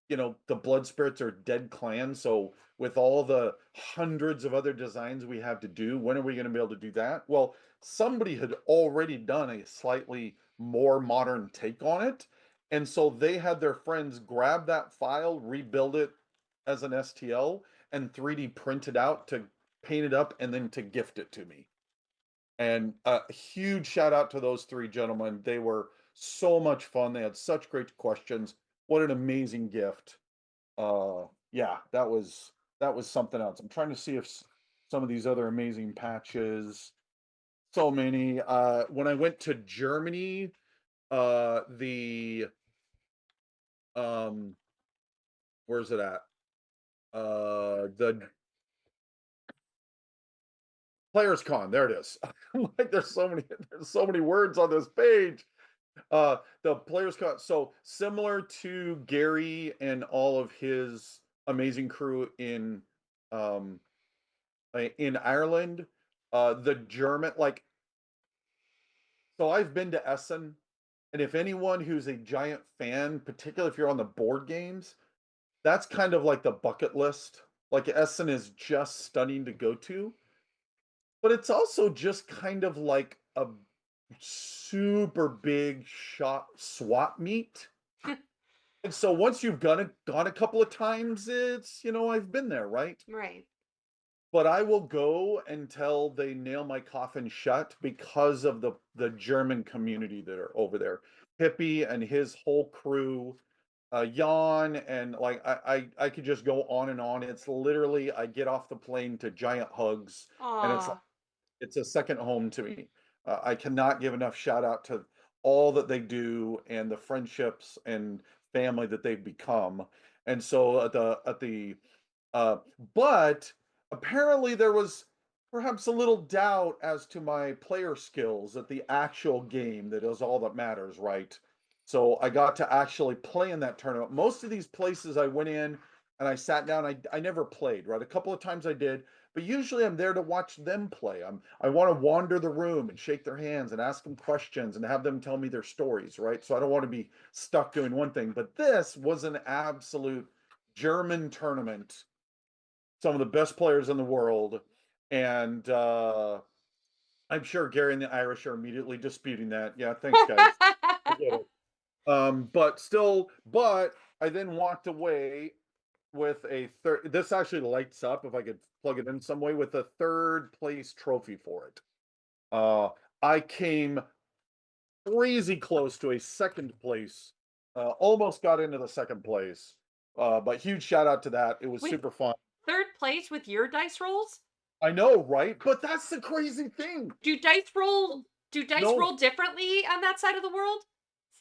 the Blood Spirits are dead clan. So with all the hundreds of other designs we have to do, when are we going to be able to do that? Well, somebody had already done a slightly more modern take on it. And so they had their friends grab that file, rebuild it as an STL, and 3D print it out to paint it up and then to gift it to me. And a huge shout out to those three gentlemen. They were so much fun. They had such great questions. What an amazing gift. Yeah, that was something else. I'm trying to see if some of these other amazing patches, so many. When I went to Germany, the um where's it at? The Players Con, there it is. Like there's so many words on this page. The Players Con, so similar to Gary and all of his amazing crew um in Ireland, the German, like, so I've been to Essen, and if anyone who's a giant fan, particularly if you're on the board games, that's kind of like the bucket list. Like Essen is just stunning to go to, but it's also just kind of like a super big shot swap meet. And so once you've gone a couple of times, it's, I've been there, right? Right. But I will go until they nail my coffin shut because of the German community that are over there. Hippie and his whole crew, Jan, and like I could just go on and on. It's literally I get off the plane to giant hugs, and Aw. it's a second home to me. I cannot give enough shout out to all that they do and the friendships and family that they've become. And so uh, but apparently there was perhaps a little doubt as to my player skills at the actual game that is all that matters, right? So I got to actually play in that tournament. Most of these places I went in and I sat down, I never played, right? A couple of times I did, but usually I'm there to watch them play. I want to wander the room and shake their hands and ask them questions and have them tell me their stories, right? So I don't want to be stuck doing one thing. But this was an absolute German tournament, some of the best players in the world, and I'm sure Gary and the Irish are immediately disputing that. Yeah, thanks, guys. I get it. But I then walked away with a third. This actually lights up if I could plug it in some way with a third place trophy for it. Uh, I came crazy close to a second place. Almost got into the second place. But huge shout out to that. It was Wait, super fun. third place with your dice rolls? I know, right? But that's the crazy thing. Do dice roll No. roll differently on that side of the world?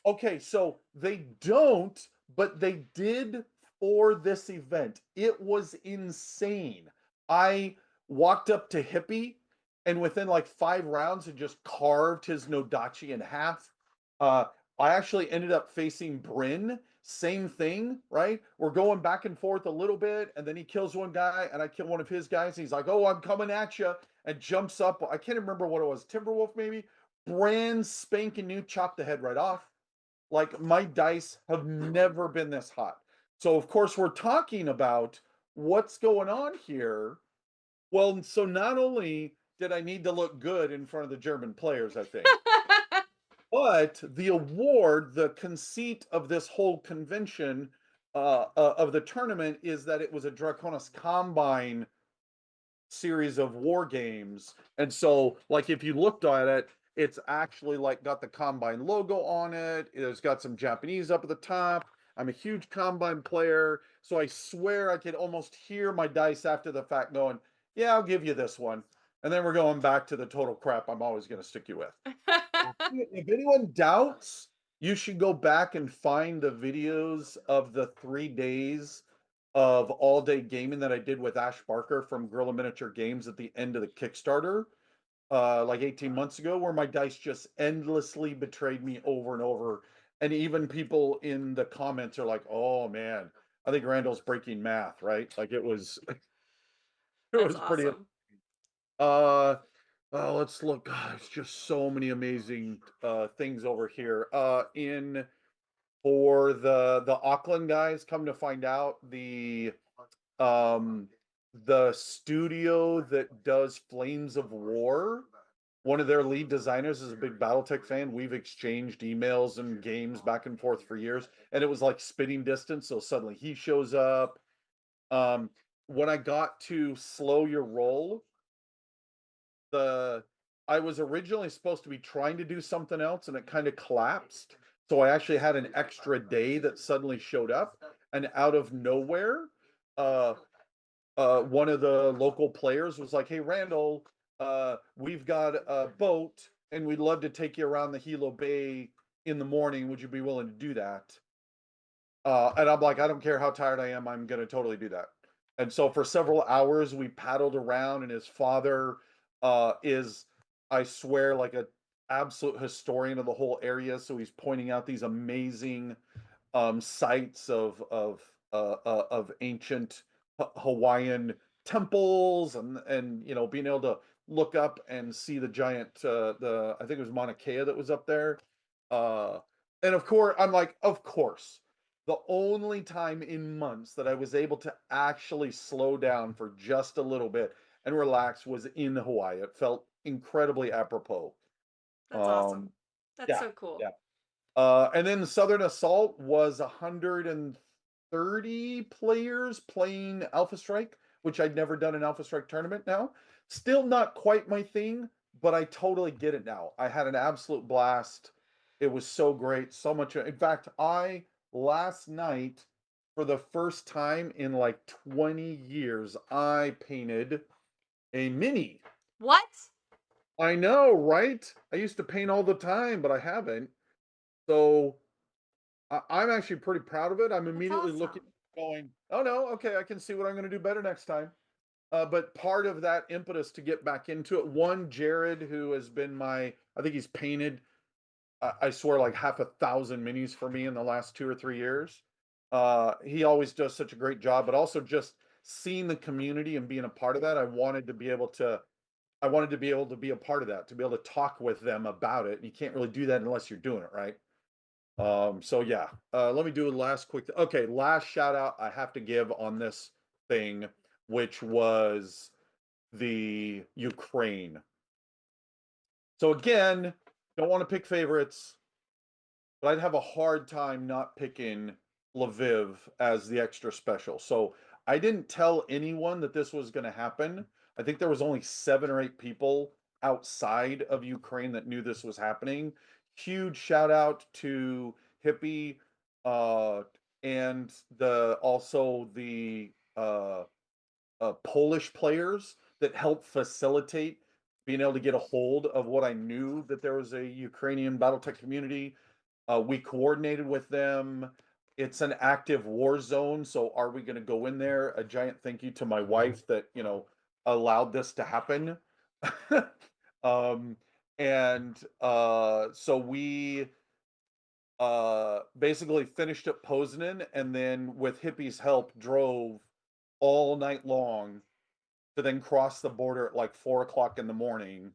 Okay, so they don't, but they did for this event. It was insane. I walked up to Hippie and within like 5 rounds had just carved his Nodachi in half. Uh, I actually ended up facing Bryn. Same thing, right? We're going back and forth a little bit, and then he kills one guy, and I kill one of his guys. And he's like, "Oh, I'm coming at you," and jumps up. I can't remember what it was, Timberwolf maybe. Brand spanking new, chopped the head right off. Like my dice have never been this hot. So of course we're talking about what's going on here. Well, so not only did I need to look good in front of the German players, I think, but the award, the conceit of this whole convention of the tournament is that it was a Draconis Combine series of war games. And so, like, if you looked at it, it's actually like got the Combine logo on it. It's got some Japanese up at the top. I'm a huge Combine player, so I swear I could almost hear my dice after the fact going, "Yeah, I'll give you this one." And then we're going back to the total crap I'm always going to stick you with. If anyone doubts, you should go back and find the videos of the 3 days of all day gaming that I did with Ash Barker from Gorilla Miniature Games at the end of the Kickstarter, like 18 months ago, where my dice just endlessly betrayed me over and over. And even people in the comments are like, "Oh man, I think Randall's breaking math," right? Like it was, it That's was pretty. awesome. Let's look. God, there's just so many amazing things over here. In for the Auckland guys, come to find out, um the studio that does Flames of War, one of their lead designers is a big Battletech fan. We've exchanged emails and games back and forth for years, and it was like spitting distance. So suddenly he shows up. Um, when I got to Slow Your Roll, the I was originally supposed to be trying to do something else and it kind of collapsed. So I actually had an extra day that suddenly showed up, and out of nowhere, uh one of the local players was like, "Hey Randall, we've got a boat and we'd love to take you around the Hilo Bay in the morning. Would you be willing to do that?" And I'm like, "I don't care how tired I am, I'm gonna totally do that." And so for several hours we paddled around, and his father is, I swear, like a absolute historian of the whole area. So he's pointing out these amazing sites of ancient Hawaiian temples, and being able to look up and see the giant the I think it was Mauna Kea that was up there. Uh and of course I'm like, of course, the only time in months that I was able to actually slow down for just a little bit and relax was in Hawaii. It felt incredibly apropos. That's Um awesome. That's yeah, so cool. yeah. And then Southern Assault was 130 players playing Alpha Strike, which I'd never done an Alpha Strike tournament now. Still not quite my thing, but I totally get it now. I had an absolute blast. It was so great, so much. In fact, I last night, for the first time in like 20 years, I painted a mini. What? I know, right? I used to paint all the time, but I haven't. So I'm actually pretty proud of it. I'm That's immediately looking, awesome. going, "Oh no, okay, I can see what I'm going to do better next time." But part of that impetus to get back into it, one, Jared, who has been I think he's painted, I swear, like half a thousand minis for me in the last 2 or 3 years. He always does such a great job, but also just seeing the community and being a part of that, I wanted to be able to be a part of that, to be able to talk with them about it. And you can't really do that unless you're doing it, right? So yeah, let me do a last quick. Okay, last shout out I have to give on this thing, which was the Ukraine. So again, don't want to pick favorites, but I'd have a hard time not picking Lviv as the extra special. So I didn't tell anyone that this was going to happen. I think there was only 7 or 8 people outside of Ukraine that knew this was happening. Huge shout out to Hippie uh, and the Polish players that helped facilitate being able to get a hold of what I knew that there was a Ukrainian Battletech community. We coordinated with them. It's an active war zone, so are we going to go in there? A giant thank you to my wife that allowed this to happen. um, so we basically finished at Poznan, and then with Hippie's help drove all night long to then cross the border at like 4 o'clock in the morning,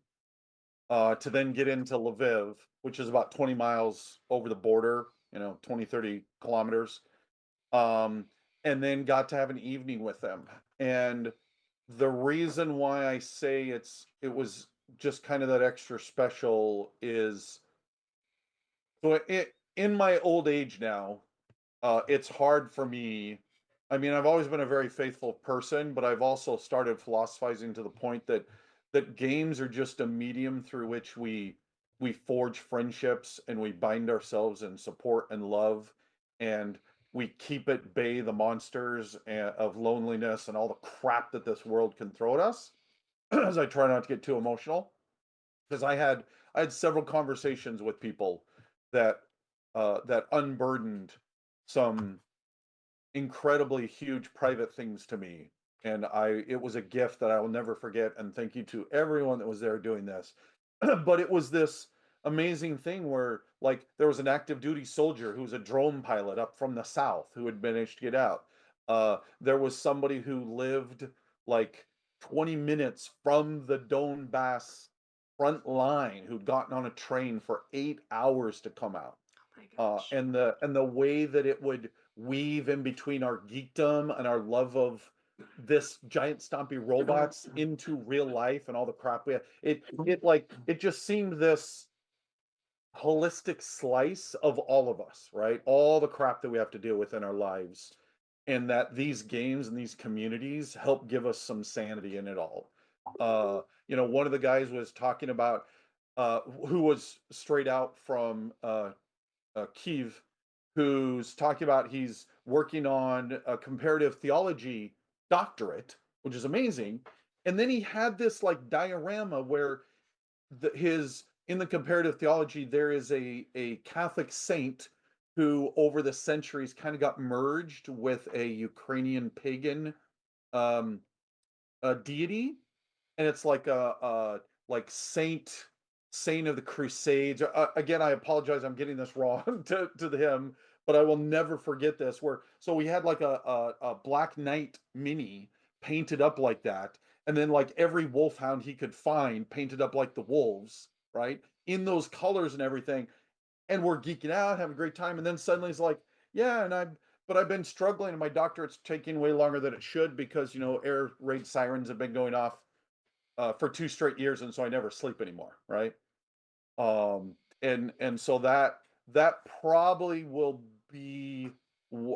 to then get into Lviv, which is about 20 miles over the border, 20, 30 kilometers. Um, and then got to have an evening with them. And the reason why I say it was just kind of that extra special is, so in my old age now, it's hard for me. I mean, I've always been a very faithful person, but I've also started philosophizing to the point that games are just a medium through which we forge friendships and we bind ourselves in support and love, and we keep at bay the monsters of loneliness and all the crap that this world can throw at us. As I try not to get too emotional, because I had several conversations with people that that unburdened some incredibly huge private things to me, and it was a gift that I will never forget, and thank you to everyone that was there doing this. But it was this amazing thing where, like, there was an active duty soldier who was a drone pilot up from the south who had managed to get out. There was somebody who lived like 20 minutes from the Donbass front line who'd gotten on a train for 8 hours to come out. Oh my gosh. And the way that it would weave in between our geekdom and our love of this giant stompy robots into real life and all the crap we have. It just seemed this holistic slice of all of us, right? All the crap that we have to deal with in our lives. And that these games and these communities help give us some sanity in it all. One of the guys was talking about who was straight out from Kiev, who's talking about he's working on a comparative theology doctorate, which is amazing. And then he had this like diorama where his in the comparative theology there is a Catholic saint who over the centuries kind of got merged with a Ukrainian pagan um, deity, and it's like a like saint of the Crusades. Again, I apologize, I'm getting this wrong to him, but I will never forget this. Where so we had like a Black Knight mini painted up like that, and then like every wolfhound he could find painted up like the wolves, right? In those colors and everything. And we're geeking out, having a great time, and then suddenly he's like, "Yeah, but I've been struggling, and my doctorate's taking way longer than it should because air raid sirens have been going off for 2 straight years, and so I never sleep anymore, right?" And so that probably will be.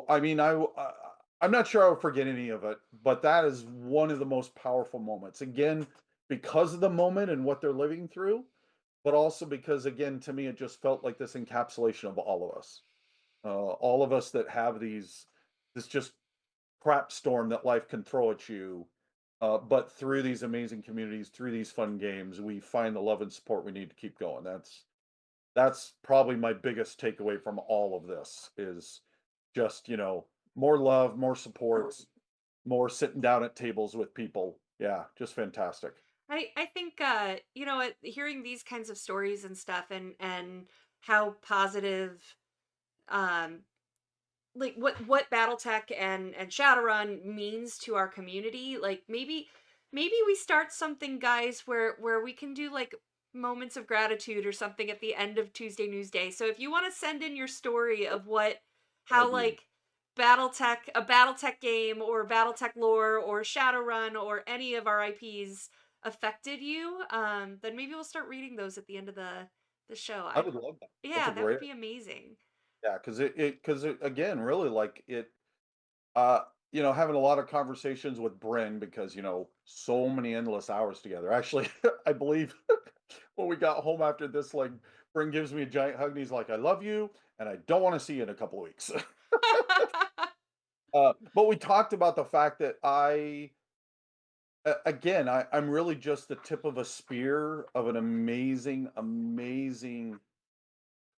I mean, I'm not sure I would forget any of it, but that is one of the most powerful moments. Again, because of the moment and what they're living through, but also because, again, to me, it just felt like this encapsulation of all of us that have this just crap storm that life can throw at you. But through these amazing communities, through these fun games, we find the love and support we need to keep going. That's probably my biggest takeaway from all of this is just, more love, more support, more sitting down at tables with people. Yeah, just fantastic. I think hearing these kinds of stories and stuff, and how positive um like what Battletech and Shadowrun means to our community. Like maybe we start something, guys, where we can do like moments of gratitude or something at the end of Tuesday Newsday. So if you want to send in your story of how Idea. like a Battletech game or Battletech lore or Shadowrun or any of our IPs affected you, then maybe we'll start reading those at the end of the show. I would love that. That's Yeah, a that would great, be amazing. yeah, because it again, really like uh, having a lot of conversations with Bryn because, so many endless hours together. Actually, I believe when we got home after this, like, Bryn gives me a giant hug and he's like, I love you and I don't want to see you in a couple of weeks. But we talked about the fact that again, I'm really just the tip of a spear of an amazing, amazing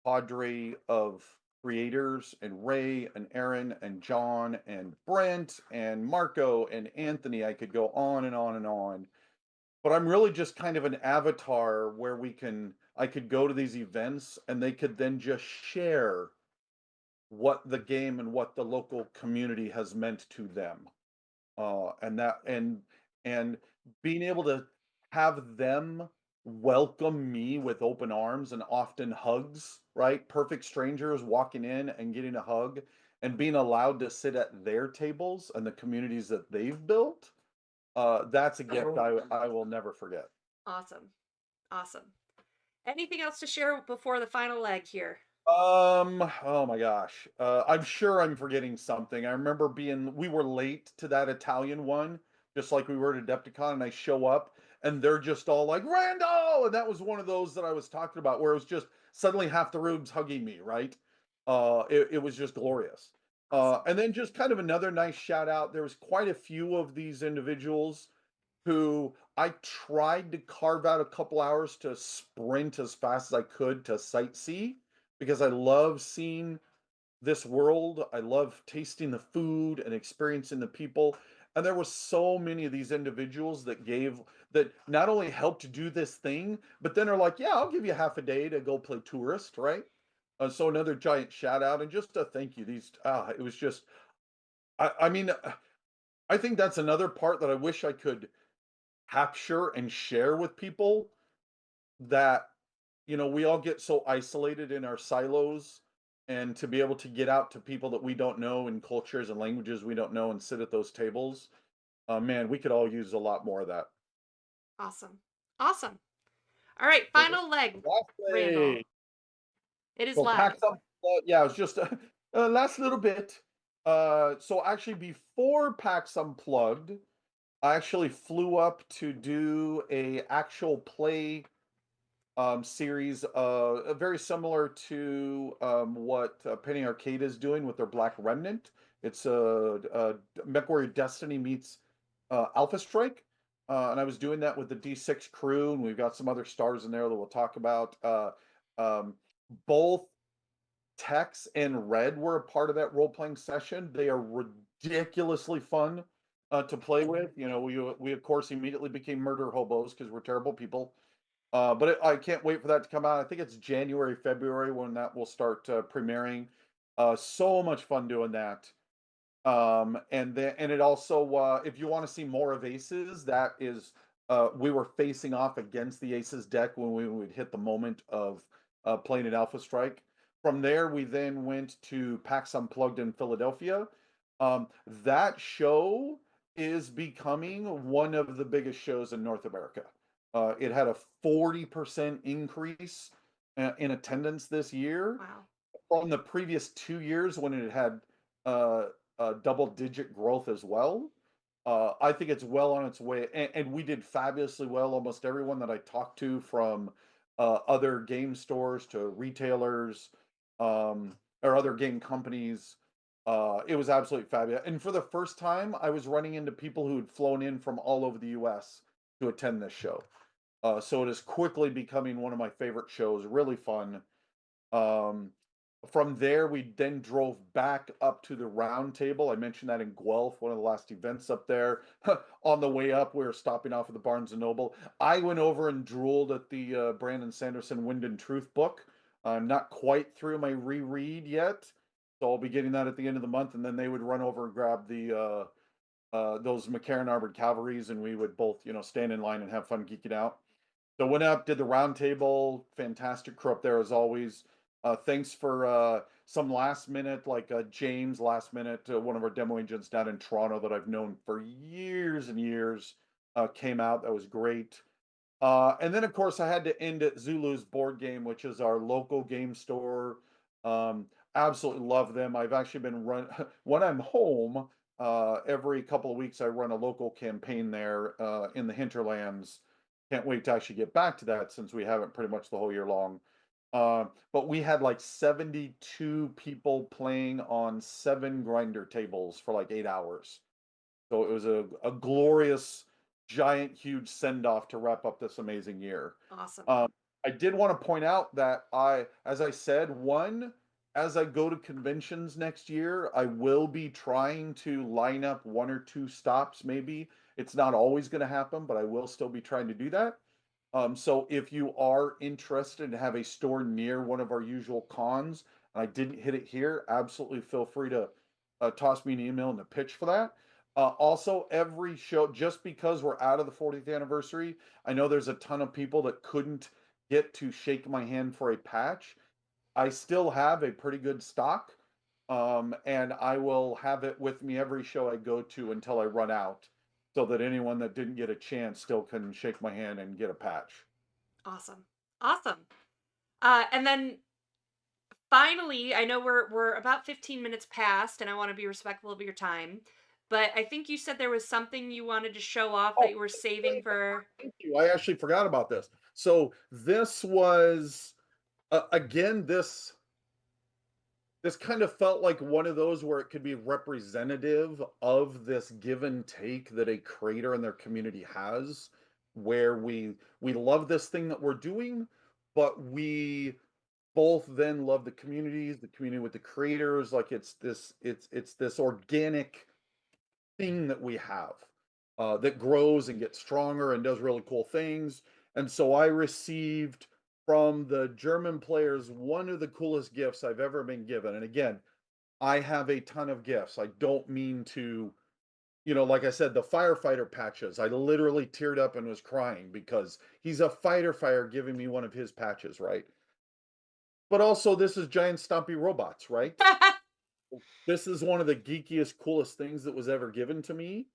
cadre of creators, and Ray and Aaron and John and Brent and Marco and Anthony. I could go on and on and on. But I'm really just kind of an avatar where I could go to these events and they could then just share what the game and what the local community has meant to them. And that and being able to have them welcome me with open arms and often hugs, right? Perfect strangers walking in and getting a hug and being allowed to sit at their tables and the communities that they've built. That's a gift I will never forget. Awesome. Awesome. Anything else to share before the final leg here? Oh my gosh. I'm sure I'm forgetting something. I remember we were late to that Italian one, just like we were at Adepticon, and I show up and they're just all like, Randall! And that was one of those that I was talking about where it was just suddenly half the room's hugging me, right? It was just glorious. Awesome. And then just kind of another nice shout out. There was quite a few of these individuals who I tried to carve out a couple hours to sprint as fast as I could to sightsee because I love seeing this world. I love tasting the food and experiencing the people. And there were so many of these individuals that not only helped to do this thing, but then are like, yeah, I'll give you half a day to go play tourist, right? So another giant shout out and just a thank you. It was just, I mean, I think that's another part that I wish I could capture and share with people that we all get so isolated in our silos, and to be able to get out to people that we don't know in cultures and languages we don't know and sit at those tables, man, we could all use a lot more of that. Awesome. Awesome. All right, So final leg, Randall. lastly, It is so pack live. some, yeah, it was just last little bit. So actually before PAX Unplugged, I actually flew up to do a actual play series, very similar to what Penny Arcade is doing with their Black Remnant. It's a MechWarrior Destiny meets Alpha Strike, and I was doing that with the D6 crew, and we've got some other stars in there that we'll talk about. Um, Both Tex and Red were a part of that role playing session. They are ridiculously fun to play with. We of course immediately became murder hobos because we're terrible people. I can't wait for that to come out. I think it's January, February when that will start premiering. So much fun doing that. And it also, if you want to see more of Aces, that is, we were facing off against the Aces deck when we would hit the moment of playing at Alpha Strike. From there, we then went to PAX Unplugged in Philadelphia. That show is becoming one of the biggest shows in North America. It had a 40% increase in attendance this year Wow. from the previous 2 years when it had uh, double-digit growth as well. I think it's well on its way, and we did fabulously well. Almost everyone that I talked to, from other game stores to retailers, or other game companies, it was absolutely fabulous. And for the first time, I was running into people who had flown in from all over the U.S. to attend this show. So it is quickly becoming one of my favorite shows. Really fun. Um, from there, we then drove back up to the round table. I mentioned that in Guelph, one of the last events up there. On the way up, we were stopping off at the Barnes and Noble. I went over and drooled at the Brandon Sanderson Wind and Truth book. I'm not quite through my reread yet, So I'll be getting that at the end of the month, and then they would run over and grab the those McCarran Armored Cavalries, and we would both, stand in line and have fun geeking out. So went up, did the round table, fantastic crew up there as always. Thanks for some last minute, like James last minute, one of our demo agents down in Toronto that I've known for years and years, came out. That was great. And then of course I had to end at Zulu's Board Game, which is our local game store. Um, Absolutely love them. I've actually been run when I'm home. Every couple of weeks, I run a local campaign there in the hinterlands. Can't wait to actually get back to that since we haven't pretty much the whole year long. But we had like 72 people playing on 7 grinder tables for like 8 hours. So it was a glorious, giant, huge send off to wrap up this amazing year. Awesome. I did want to point out that as I said, as I go to conventions next year, I will be trying to line up 1 or 2 stops, maybe. It's not always going to happen, but I will still be trying to do that. So if you are interested to have a store near one of our usual cons, and I didn't hit it here, absolutely feel free to toss me an email and a pitch for that. Also, every show, just because we're out of the 40th anniversary, I know there's a ton of people that couldn't get to shake my hand for a patch. I still have a pretty good stock, and I will have it with me every show I go to until I run out, so that anyone that didn't get a chance still can shake my hand and get a patch. Awesome. Awesome. And then finally, I know we're about 15 minutes past and I want to be respectful of your time, but I think you said there was something you wanted to show off that Oh, you were saving for. thank you. I actually forgot about this. So this was again this kind of felt like one of those where it could be representative of this give and take that a creator and their community has, where we love this thing that we're doing, but we both then love the community with the creators. Like it's this organic thing that we have that grows and gets stronger and does really cool things. And so I received from the German players one of the coolest gifts I've ever been given. And again, I have a ton of gifts. I don't mean to, like I said, the firefighter patches, I literally teared up and was crying because he's a fighter fire giving me one of his patches, right? But also, this is giant stompy robots, right? This is one of the geekiest, coolest things that was ever given to me.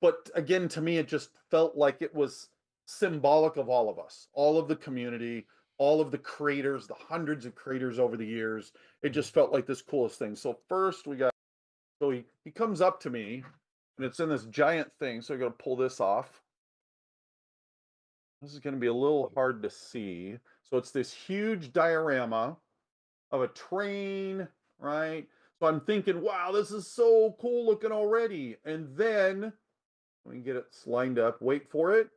But again, to me, it just felt like it was symbolic of all of us, all of the community, all of the creators, the hundreds of creators over the years. It just felt like this coolest thing. So first so he comes up to me and it's in this giant thing. So I got to pull this off. This is going to be a little hard to see. So it's this huge diorama of a train, right? So I'm thinking, wow, this is so cool looking already. And then let me get it lined up. Wait for it.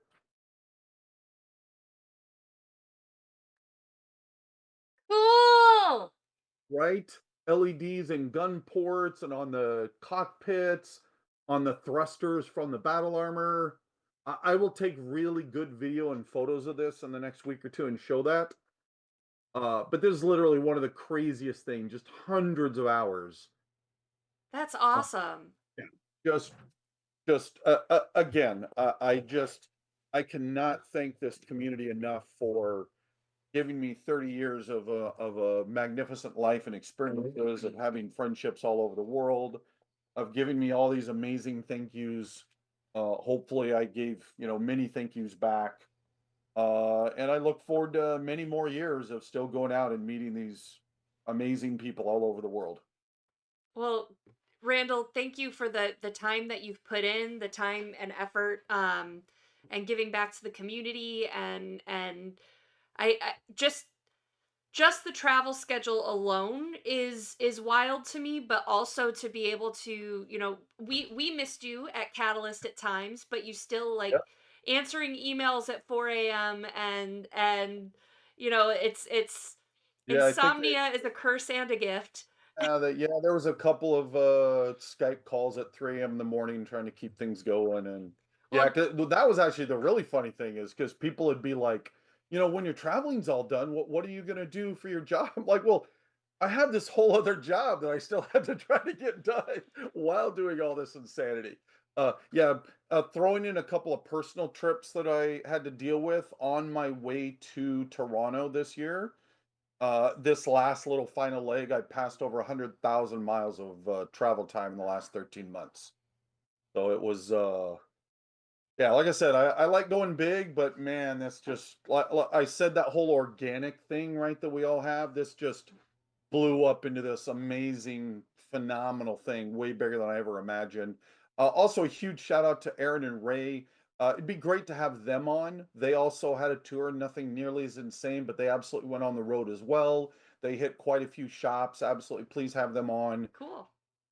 Cool. Right? LEDs and gun ports and on the cockpits, on the thrusters from the battle armor. I will take really good video and photos of this in the next week or two and show that. But this is literally one of the craziest things, just hundreds of hours. That's Uh, awesome. yeah, just again, I cannot thank this community enough for giving me 30 years of a magnificent life and experiences of having friendships all over the world, of giving me all these amazing thank yous. Hopefully I gave, many thank yous back. And I look forward to many more years of still going out and meeting these amazing people all over the world. Well, Randall, thank you for the time that you've put in, the time and effort, and giving back to the community, and I just the travel schedule alone is wild to me, but also to be able to, we missed you at Catalyst at times, but you still like Yep. answering emails at 4 a.m. and it's Yeah, I think insomnia is a curse and a gift. there was a couple of Skype calls at 3 a.m. in the morning trying to keep things going, and yeah, Well, well, that was actually the really funny thing is because people would be like, when your traveling's all done, what are you gonna do for your job? I'm like, well, I have this whole other job that I still had to try to get done while doing all this insanity. Yeah, throwing in a couple of personal trips that I had to deal with on my way to Toronto this year. This last little final leg, I passed over 100,000 miles of travel time in the last 13 months. So it was, yeah, like I said, I like going big, but man, that's just, like I said, that whole organic thing, right, that we all have, this just blew up into this amazing, phenomenal thing, way bigger than I ever imagined. Also, a huge shout out to Aaron and Ray. It'd be great to have them on. They also had a tour, nothing nearly as insane, but they absolutely went on the road as well. They hit quite a few shops. Absolutely, please have them on Cool.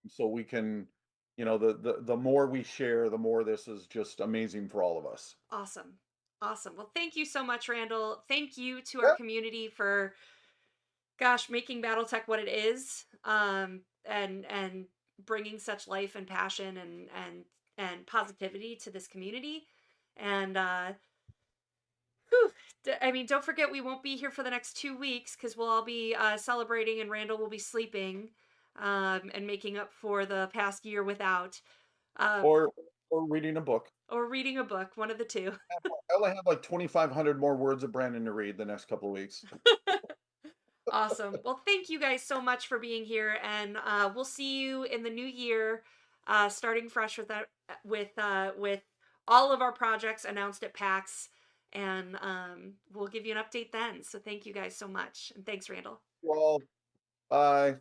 so we can, the more we share, the more this is just amazing for all of us. Awesome. Awesome. Well, thank you so much, Randall. Thank you to our Yeah. community for, gosh, making BattleTech what it is, and bringing such life and passion and positivity to this community. And whew, I mean, don't forget we won't be here for the next 2 weeks because we'll all be celebrating, and Randall will be sleeping, and making up for the past year without, uh, Or reading a book. or reading a book, one of the two. I only have like 2,500 more words of Brandon to read the next couple of weeks. Awesome. Well, thank you guys so much for being here, and we'll see you in the new year, starting fresh with that, with all of our projects announced at PAX, and we'll give you an update then. So thank you guys so much, and thanks, Randall. Well, bye.